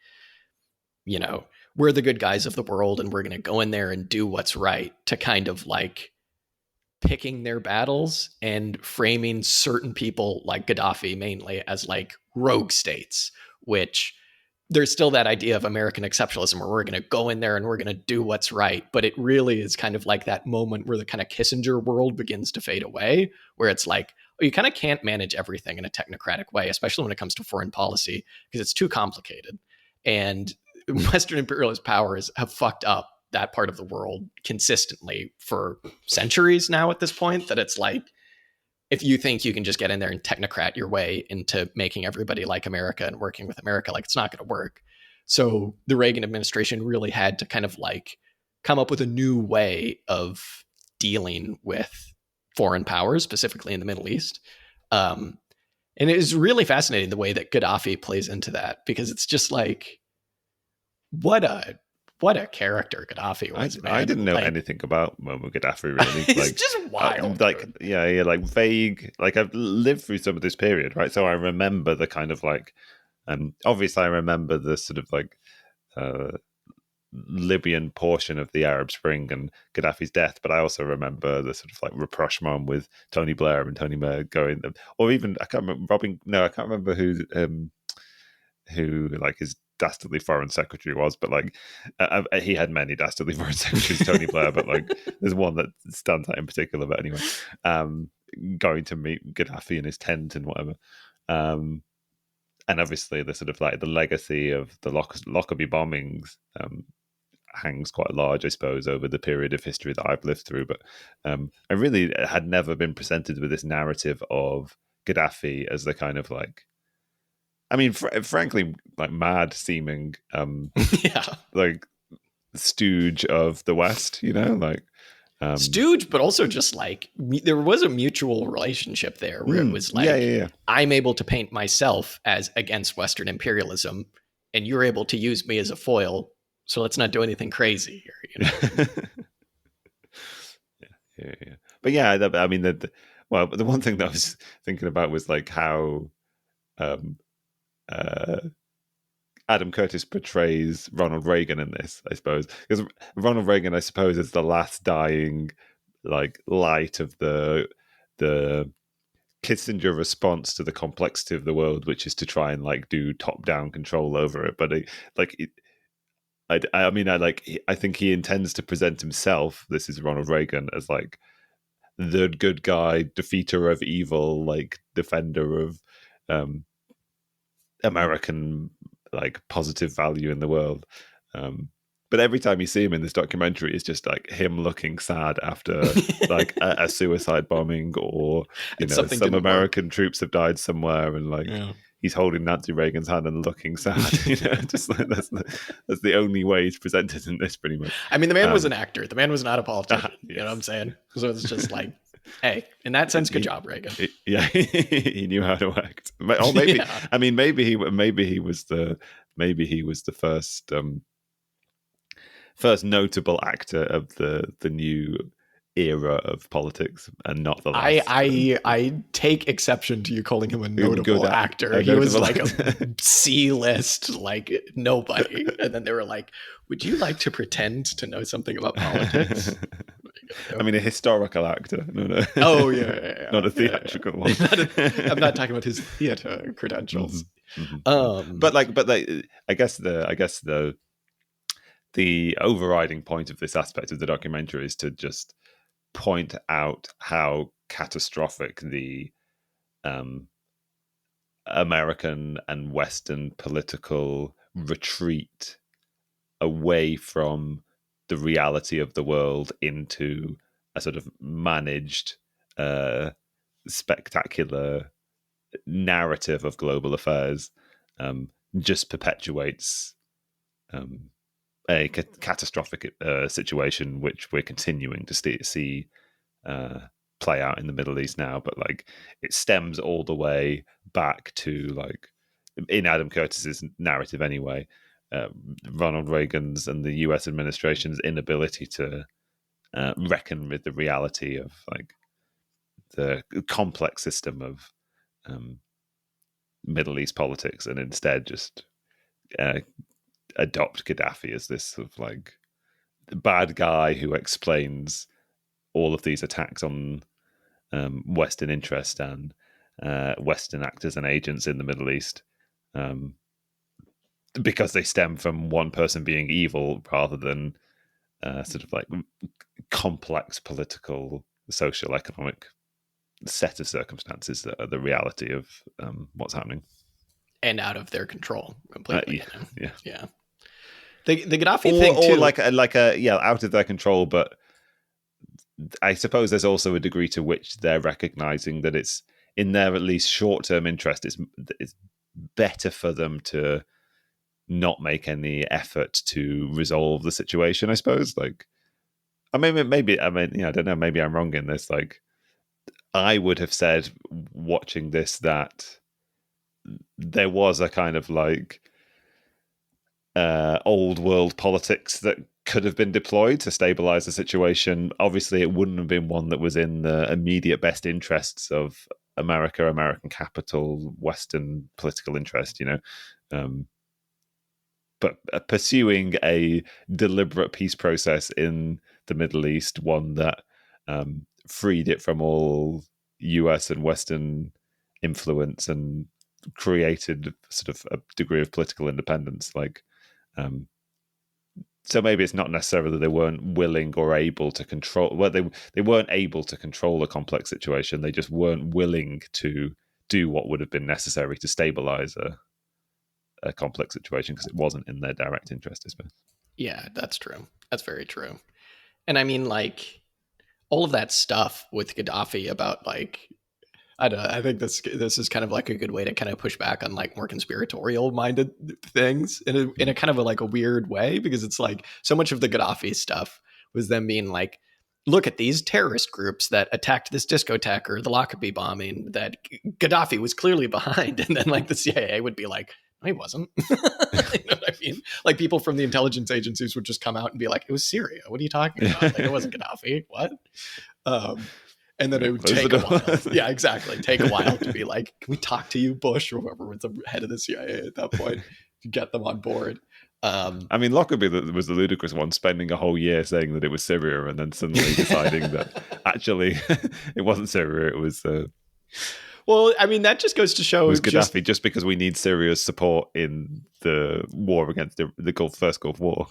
you know, we're the good guys of the world and we're going to go in there and do what's right, to kind of like picking their battles and framing certain people like Gaddafi mainly as like rogue states, which there's still that idea of American exceptionalism where we're going to go in there and we're going to do what's right. But it really is kind of like that moment where the kind of Kissinger world begins to fade away, where it's like, oh, you kind of can't manage everything in a technocratic way, especially when it comes to foreign policy, because it's too complicated. And Western imperialist powers have fucked up that part of the world consistently for centuries now at this point, that it's like, if you think you can just get in there and technocrat your way into making everybody like America and working with America, like, it's not going to work. So the Reagan administration really had to kind of like come up with a new way of dealing with foreign powers, specifically in the Middle East. And it is really fascinating the way that Gaddafi plays into that, because it's just like, what a character Gaddafi was, man. I didn't know like, anything about Muammar Gaddafi really. it's Like, just wild. like yeah, like vague. Like I've lived through some of this period, right? So I remember the kind of like, obviously I remember the sort of like Libyan portion of the Arab Spring and Gaddafi's death, but I also remember the sort of like rapprochement with Tony Blair and Tony Blair going, or even I can't remember I can't remember who like his dastardly foreign secretary was, but like he had many dastardly foreign secretaries, Tony Blair, but like there's one that stands out in particular. But anyway, going to meet Gaddafi in his tent and whatever. And obviously the sort of like the legacy of the Lockerbie bombings hangs quite large, I suppose, over the period of history that I've lived through. But I really had never been presented with this narrative of Gaddafi as the kind of like, I mean, frankly, like mad seeming, Yeah. like stooge of the West, you know, like stooge, but also just like there was a mutual relationship there where it was like, yeah. I'm able to paint myself as against Western imperialism, and you're able to use me as a foil. So let's not do anything crazy here, you know? yeah. But yeah, I mean, well, the one thing that I was thinking about was like how Adam Curtis portrays Ronald Reagan in this, I suppose, because Ronald Reagan, I suppose, is the last dying like light of the Kissinger response to the complexity of the world, which is to try and like do top down control over it. But I think he intends to present himself. This is Ronald Reagan as like the good guy, defeater of evil, like defender of American like positive value in the world. But every time you see him in this documentary, it's just like him looking sad after like a suicide bombing, or you know, some American troops have died somewhere, and like he's holding Nancy Reagan's hand and looking sad. You know, just like that's the only way he's presented in this, pretty much. I mean, the man was an actor. The man was not a politician. Yes. You know what I'm saying? So it's just like, hey, in that sense, good job, Reagan. He knew how to act. Or maybe, I mean, maybe he was the first notable actor of the new era of politics, and not the last. I take exception to you calling him a notable actor. He was like a C-list, like nobody. And then they were like, would you like to pretend to know something about politics? I mean, a historical actor. No. Oh, yeah. Not a theatrical one. I'm not talking about his theater credentials. Mm-hmm. But I guess the overriding point of this aspect of the documentary is to just point out how catastrophic the American and Western political retreat away from the reality of the world into a sort of managed, spectacular narrative of global affairs just perpetuates a catastrophic situation, which we're continuing to see play out in the Middle East now. But like, it stems all the way back to like in Adam Curtis's narrative anyway, Ronald Reagan's and the U.S. administration's inability to reckon with the reality of like the complex system of Middle East politics, and instead just adopt Gaddafi as this sort of like bad guy who explains all of these attacks on Western interest and Western actors and agents in the Middle East, because they stem from one person being evil rather than sort of like complex political, social, economic set of circumstances that are the reality of what's happening. And out of their control completely. Yeah. The Gaddafi thing or too. like a yeah, out of their control. But I suppose there's also a degree to which they're recognizing that it's in their at least short term interest. It's better for them to not make any effort to resolve the situation. I suppose. Like, I mean, maybe I mean, I don't know. Maybe I'm wrong in this. Like, I would have said watching this that there was a kind of like old world politics that could have been deployed to stabilize the situation. Obviously, it wouldn't have been one that was in the immediate best interests of America, American capital, Western political interest, but pursuing a deliberate peace process in the Middle East, one that freed it from all US and Western influence and created sort of a degree of political independence. Like, so maybe it's not necessarily that they weren't willing or able to control. Well, they weren't able to control a complex situation. They just weren't willing to do what would have been necessary to stabilize a complex situation because it wasn't in their direct interest, I suppose. Yeah, that's true. That's very true. And I mean, like, all of that stuff with Gaddafi about like, I don't know, I think this is kind of like a good way to kind of push back on like more conspiratorial minded things in a kind of like a weird way, because it's like so much of the Gaddafi stuff was them being like, look at these terrorist groups that attacked this discotheque or the Lockerbie bombing that Gaddafi was clearly behind, and then like the CIA would be like, no, he wasn't. You know what I mean? Like people from the intelligence agencies would just come out and be like, it was Syria. What are you talking about? Like it wasn't Gaddafi. What? And then it would take a while. Yeah, exactly. Take a while to be like, can we talk to you, Bush, or whoever was the head of the CIA at that point, to get them on board. I mean, Lockerbie was the ludicrous one, spending a whole year saying that it was Syria and then suddenly deciding that actually it wasn't Syria, it was... well, I mean, that just goes to show... It was Gaddafi, just because we need Syria's support in the war against the first Gulf War.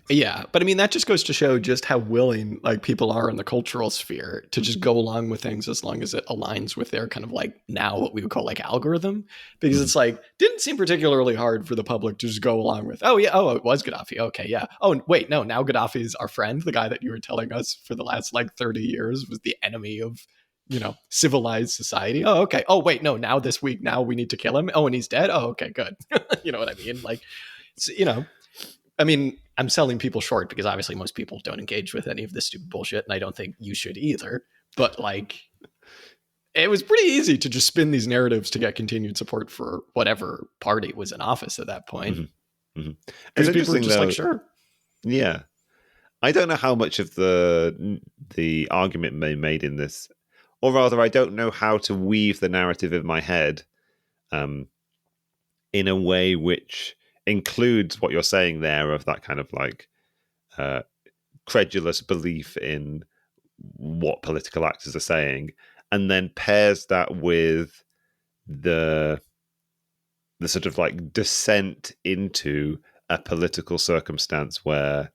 Yeah, but I mean, that just goes to show just how willing like people are in the cultural sphere to just go along with things as long as it aligns with their kind of like now what we would call like algorithm. Because it's like, didn't seem particularly hard for the public to just go along with, oh yeah, oh, it was Gaddafi. Okay, yeah. Oh, wait, no, now Gaddafi's our friend. The guy that you were telling us for the last like 30 years was the enemy of civilized society. Oh, okay. Oh, wait, no, now this week, now we need to kill him. Oh, and he's dead. Oh, okay, good. You know what I mean? Like, I mean, I'm selling people short because obviously most people don't engage with any of this stupid bullshit, and I don't think you should either. But like, it was pretty easy to just spin these narratives to get continued support for whatever party was in office at that point. Mm-hmm. Because people were just like, sure. Yeah. I don't know how much of the argument may made in this, or rather, I don't know how to weave the narrative in my head in a way which includes what you're saying there of that kind of like credulous belief in what political actors are saying, and then pairs that with the sort of like descent into a political circumstance where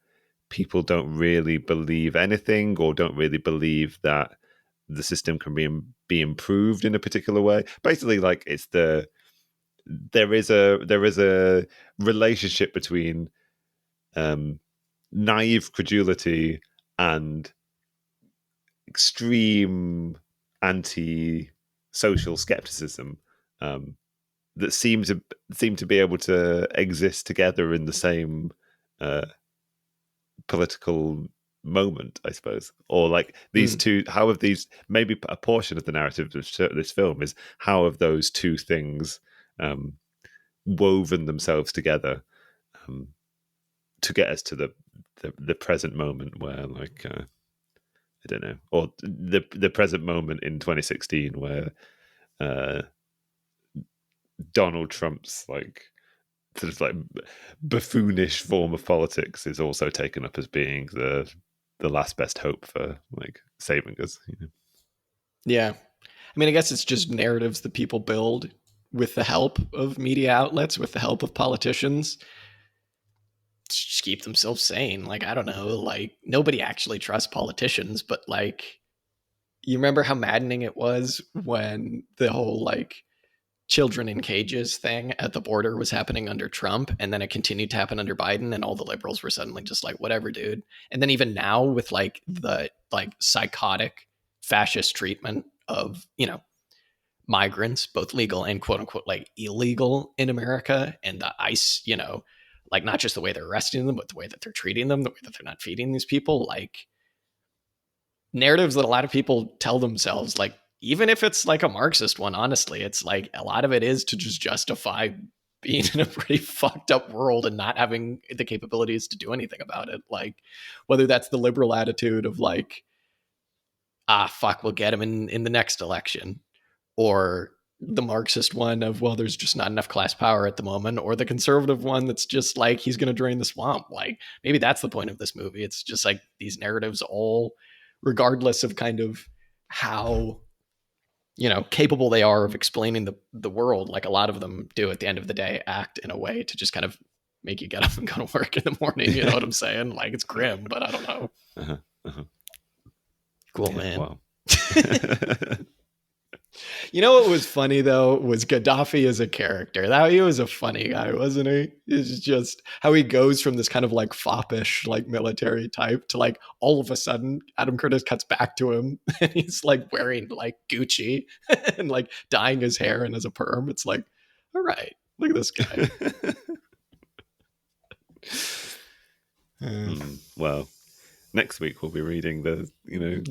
people don't really believe anything or don't really believe that the system can be improved in a particular way. Basically, like there is a relationship between naive credulity and extreme anti-social skepticism that seem to be able to exist together in the same political moment, I suppose. Or like these two, how have these, maybe a portion of the narrative of this film is how have those two things woven themselves together to get us to the present moment where like I don't know, or the present moment in 2016 where Donald Trump's like sort of like buffoonish form of politics is also taken up as being the last best hope for like saving us. Yeah. I mean, I guess it's just narratives that people build with the help of media outlets, with the help of politicians, to just keep themselves sane. Like, I don't know, like nobody actually trusts politicians, but like, you remember how maddening it was when the whole like children in cages thing at the border was happening under Trump, and then it continued to happen under Biden, and all the liberals were suddenly just like, whatever, dude. And then even now with like the like psychotic fascist treatment of, migrants, both legal and quote unquote like illegal in America, and the ICE, like not just the way they're arresting them, but the way that they're treating them, the way that they're not feeding these people, like narratives that a lot of people tell themselves, like, even if it's like a Marxist one, honestly, it's like a lot of it is to just justify being in a pretty fucked up world and not having the capabilities to do anything about it. Like, whether that's the liberal attitude of like, fuck, we'll get him in the next election, or the Marxist one of, well, there's just not enough class power at the moment, or the conservative one that's just like, he's going to drain the swamp. Like, maybe that's the point of this movie. It's just like these narratives all, regardless of kind of how, capable they are of explaining the world, like a lot of them do at the end of the day, act in a way to just kind of make you get up and go to work in the morning. You know what I'm saying? Like, it's grim, but I don't know. Cool, yeah, man. Wow. You know what was funny though was Gaddafi as a character. That he was a funny guy, wasn't he? It's just how he goes from this kind of like foppish, like military type to like all of a sudden Adam Curtis cuts back to him and he's like wearing like Gucci and like dyeing his hair and as a perm. It's like, all right, look at this guy. Well, next week we'll be reading the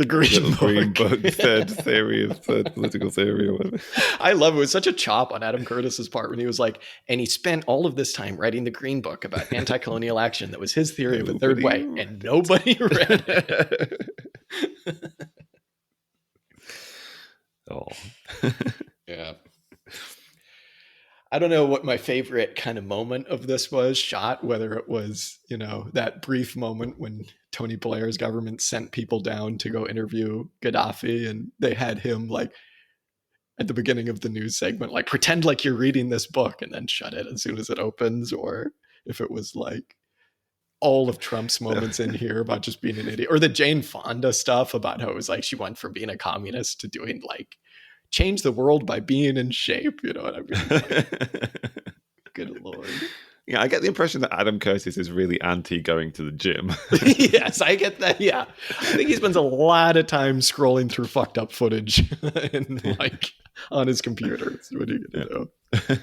Green Book, third theory of third political theory or whatever. I love it. It was such a chop on Adam Curtis's part when he was like, and he spent all of this time writing the Green Book about anti-colonial action that was his theory of a third way, and nobody read it. Oh. Yeah. I don't know what my favorite kind of moment of this was shot, whether it was, that brief moment when Tony Blair's government sent people down to go interview Gaddafi and they had him like at the beginning of the news segment, like pretend like you're reading this book and then shut it as soon as it opens, or if it was like all of Trump's moments in here about just being an idiot, or the Jane Fonda stuff about how it was like she went from being a communist to doing like change the world by being in shape. You know what I mean? Like, good Lord. Yeah, I get the impression that Adam Curtis is really anti going to the gym. Yes, I get that. Yeah. I think he spends a lot of time scrolling through fucked up footage and like on his computer. What are you going to do?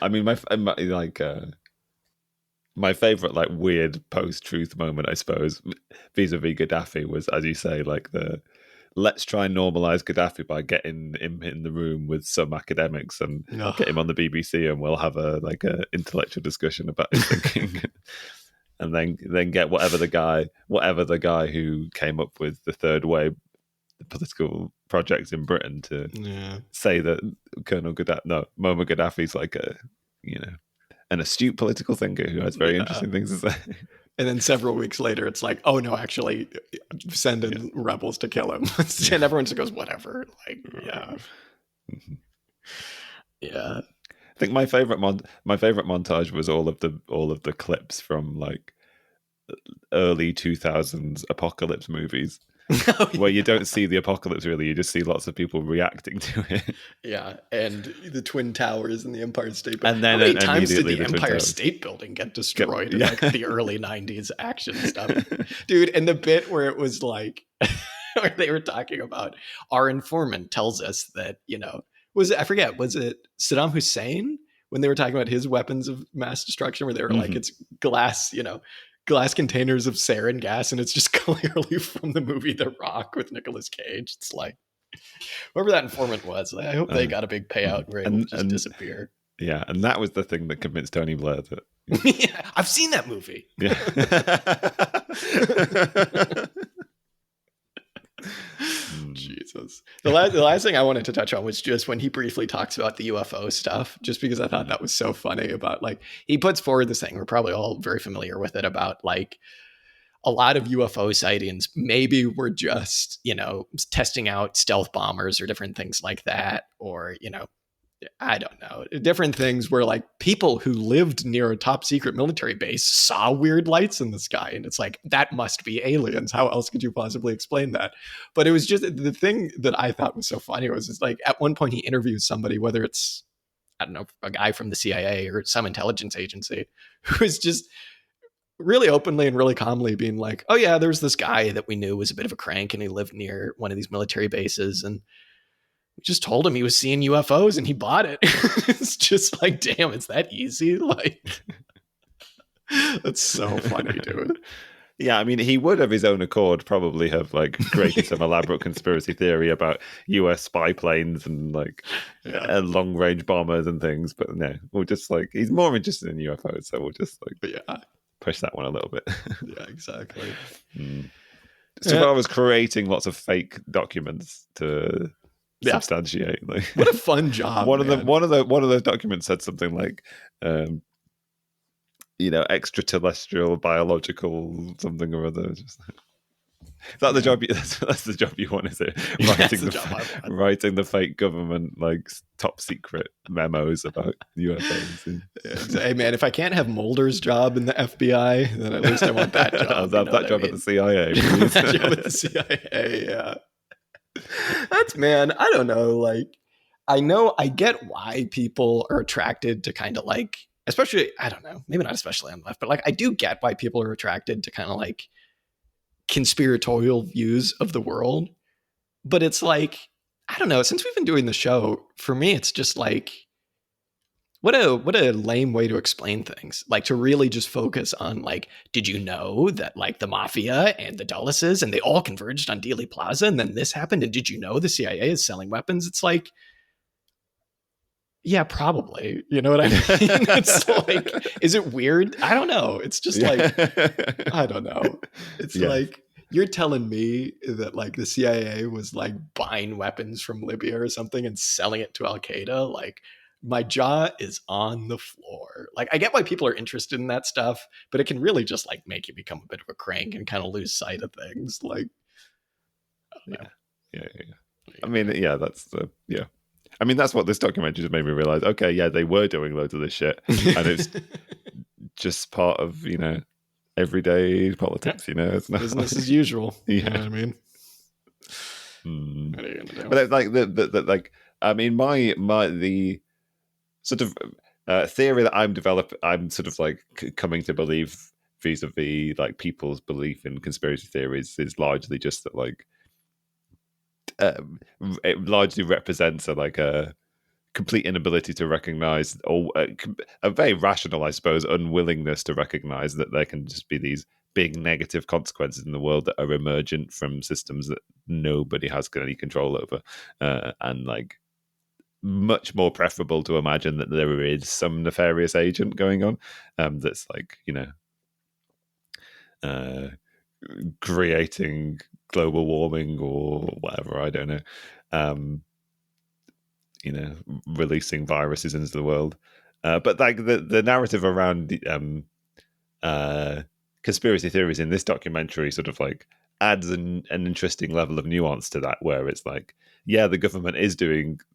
I mean, my favorite like weird post-truth moment, I suppose, vis-a-vis Gaddafi was, as you say, like let's try and normalize Gaddafi by getting him in the room with some academics and get him on the BBC, and we'll have a intellectual discussion about his thinking, and then get whatever the guy who came up with the third way political project in Britain to say that Muammar Gaddafi's like an astute political thinker who has very interesting things to say. And then several weeks later, it's like, oh no, actually send in rebels to kill him. And everyone just goes, whatever. Like, yeah. Yeah. I think my favorite montage was all of the clips from like early 2000s apocalypse movies. Where you don't see the apocalypse really, you just see lots of people reacting to it. Yeah, and the Twin Towers and the Empire State Building. And then how many times did the Empire State Building get destroyed in like the early 90s action stuff? Dude, and the bit where it was like, where they were talking about our informant tells us that, was it Saddam Hussein when they were talking about his weapons of mass destruction, where they were like, it's glass containers of sarin gas, and it's just clearly from the movie The Rock with Nicolas Cage. It's like, whoever that informant was, I hope they got a big payout and were able to just disappear. Yeah, and that was the thing that convinced Tony Blair that... Yeah, I've seen that movie. Yeah. Jesus. The last thing I wanted to touch on was just when he briefly talks about the UFO stuff, just because I thought that was so funny about like, he puts forward this thing, we're probably all very familiar with it, about like a lot of UFO sightings maybe were just, testing out stealth bombers or different things like that, or, I don't know, different things where like people who lived near a top secret military base saw weird lights in the sky. And it's like, that must be aliens. How else could you possibly explain that? But it was just the thing that I thought was so funny was it's like at one point he interviews somebody, whether it's, I don't know, a guy from the CIA or some intelligence agency, who is just really openly and really calmly being like, oh yeah, there's this guy that we knew was a bit of a crank and he lived near one of these military bases. And we just told him he was seeing UFOs and he bought it. It's just like, damn, it's that easy. Like, that's so funny, dude. Yeah, I mean, he would of his own accord probably have like created some elaborate conspiracy theory about US spy planes and like long range bombers and things. But no, we'll just like, he's more interested in UFOs. So we'll just like push that one a little bit. Yeah, exactly. So far as creating lots of fake documents to substantiate. Like, what a fun job! One of those documents said something like, extraterrestrial, biological, something or other. Just, is that the job? That's the job you want, is it? Writing the fake government like top secret memos about UFOs. Hey man, if I can't have Mulder's job in the FBI, then at least I want that job. that job at the CIA. That job at the CIA. Yeah. That's, man, I don't know. Like, I get why people are attracted to kind of like, especially, I don't know, maybe not especially on the left, but like, I do get why people are attracted to kind of like conspiratorial views of the world. But it's like, I don't know, since we've been doing the show, for me, it's just like, what a lame way to explain things. Like, to really just focus on like, did you know that like the mafia and the Dulleses and they all converged on Dealey Plaza and then this happened? And did you know the CIA is selling weapons? It's like, yeah, probably. You know what I mean? It's like, is it weird? I don't know. It's just like, I don't know. It's like, you're telling me that like the CIA was like buying weapons from Libya or something and selling it to Al Qaeda? Like, my jaw is on the floor. Like, I get why people are interested in that stuff, but it can really just like make you become a bit of a crank and kind of lose sight of things. Like, yeah. I mean, that's the I mean, that's what this documentary just made me realize. Okay, yeah, they were doing loads of this shit, and it's just part of everyday politics. It's not business as usual. You know what I mean? What are you gonna do? But it's like the like, I mean, the sort of theory that I'm sort of like coming to believe vis-a-vis like people's belief in conspiracy theories is largely just that like it largely represents a complete inability to recognize, or a very rational, I suppose, unwillingness to recognize that there can just be these big negative consequences in the world that are emergent from systems that nobody has any control over, and like much more preferable to imagine that there is some nefarious agent going on that's like creating global warming or whatever, I don't know, releasing viruses into the world, but like the narrative around conspiracy theories in this documentary sort of like adds an interesting level of nuance to that, where it's like, yeah, the government is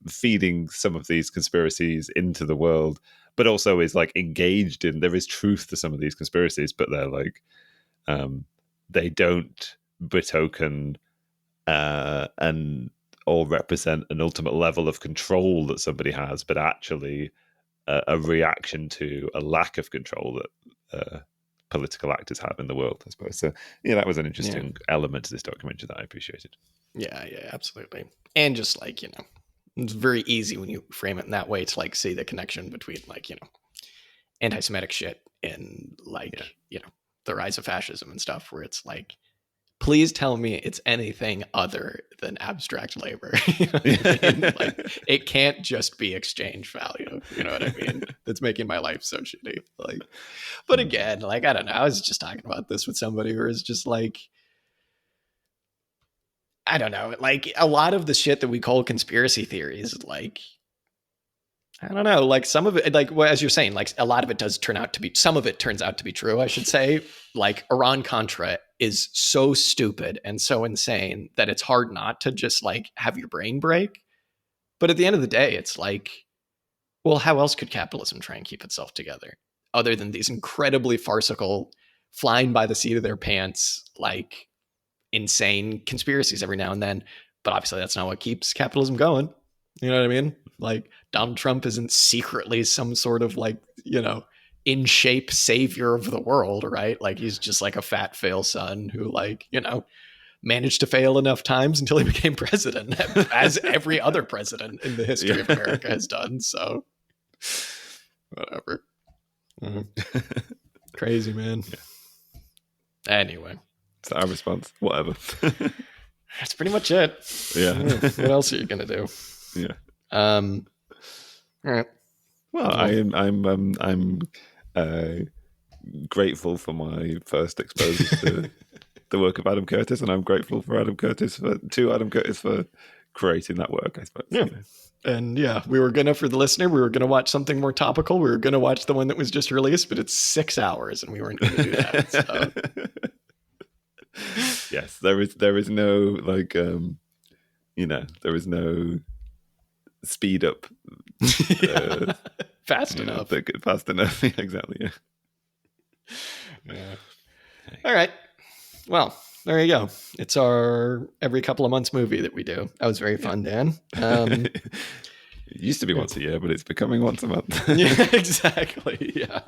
feeding some of these conspiracies into the world, but also is like engaged in, there is truth to some of these conspiracies, but they're like, they don't betoken and or represent an ultimate level of control that somebody has, but actually a reaction to a lack of control that political actors have in the world, I suppose. So yeah, that was an interesting element to this documentary that I appreciated. Yeah, absolutely. And just like, it's very easy when you frame it in that way to like see the connection between like, anti-Semitic shit and like, the rise of fascism and stuff, where it's like, please tell me it's anything other than abstract labor. Like, it can't just be exchange value. You know what I mean? That's making my life so shitty. Like, but again, like, I don't know. I was just talking about this with somebody who is just like, I don't know. Like, a lot of the shit that we call conspiracy theories, like, I don't know, like some of it, like, well, as you're saying, like a lot of it does turn out to be, some of it turns out to be true, I should say. Like Iran-Contra is so stupid and so insane that it's hard not to just like have your brain break. But at the end of the day, it's like, Well, how else could capitalism try and keep itself together other than these incredibly farcical, flying by the seat of their pants, like insane conspiracies every now and then? But obviously, that's not what keeps capitalism going. You know what I mean? Like, Donald Trump isn't secretly some sort of like, in shape savior of the world, right? Like, he's just like a fat fail son who, like, managed to fail enough times until he became president, as every other president in the history of America has done. So, whatever. Crazy, man. Yeah. Anyway. It's our response. Whatever. That's pretty much it. Yeah. What else are you going to do? Yeah. All right. Well, I'm grateful for my first exposure to the work of Adam Curtis, and I'm grateful to Adam Curtis for creating that work, I suppose. Yeah. And we were gonna, for the listener, we were gonna watch something more topical. We were gonna watch the one that was just released, but it's 6 hours, and we weren't gonna do that. So. Yes, there is no like there is no speed up fast enough. Fast enough, exactly. Yeah. All right. Well, there you go. It's our every couple of months movie that we do. That was very fun, Dan. It used to be once a year, but it's becoming once a month. Yeah, exactly. Yeah.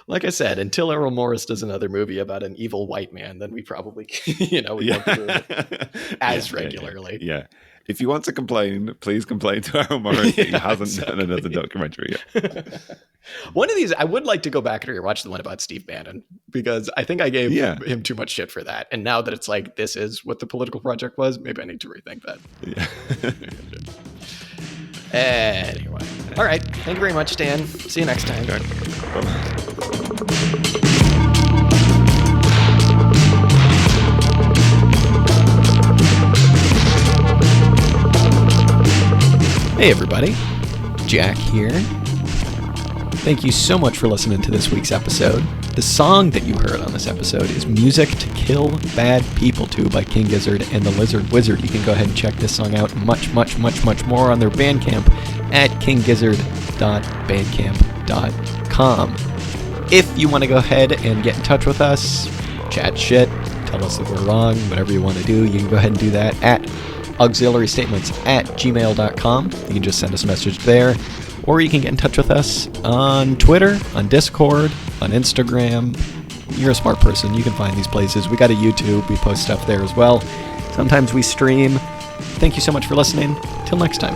Like I said, until Errol Morris does another movie about an evil white man, then we probably, won't do it as regularly. Yeah. If you want to complain, please complain to Errol Morris that he hasn't done another documentary yet. One of these, I would like to go back and rewatch the one about Steve Bannon, because I think I gave him too much shit for that. And now that it's like, this is what the political project was, maybe I need to rethink that. Yeah. Anyway. All right. Thank you very much, Dan. See you next time. Okay. Bye-bye. Hey everybody, Jack here. Thank you so much for listening to this week's episode. The song that you heard on this episode is Music to Kill Bad People To by King Gizzard and the Lizard Wizard. You can go ahead and check this song out much, much, much, much more on their Bandcamp at kinggizzard.bandcamp.com. If you want to go ahead and get in touch with us, chat shit, tell us that we're wrong, whatever you want to do, you can go ahead and do that at auxiliarystatements@gmail.com. You can just send us a message there, or you can get in touch with us on Twitter, on Discord, on Instagram. You're a smart person. You can find these places. We got a YouTube. We post stuff there as well. Sometimes we stream. Thank you so much for listening. Till next time.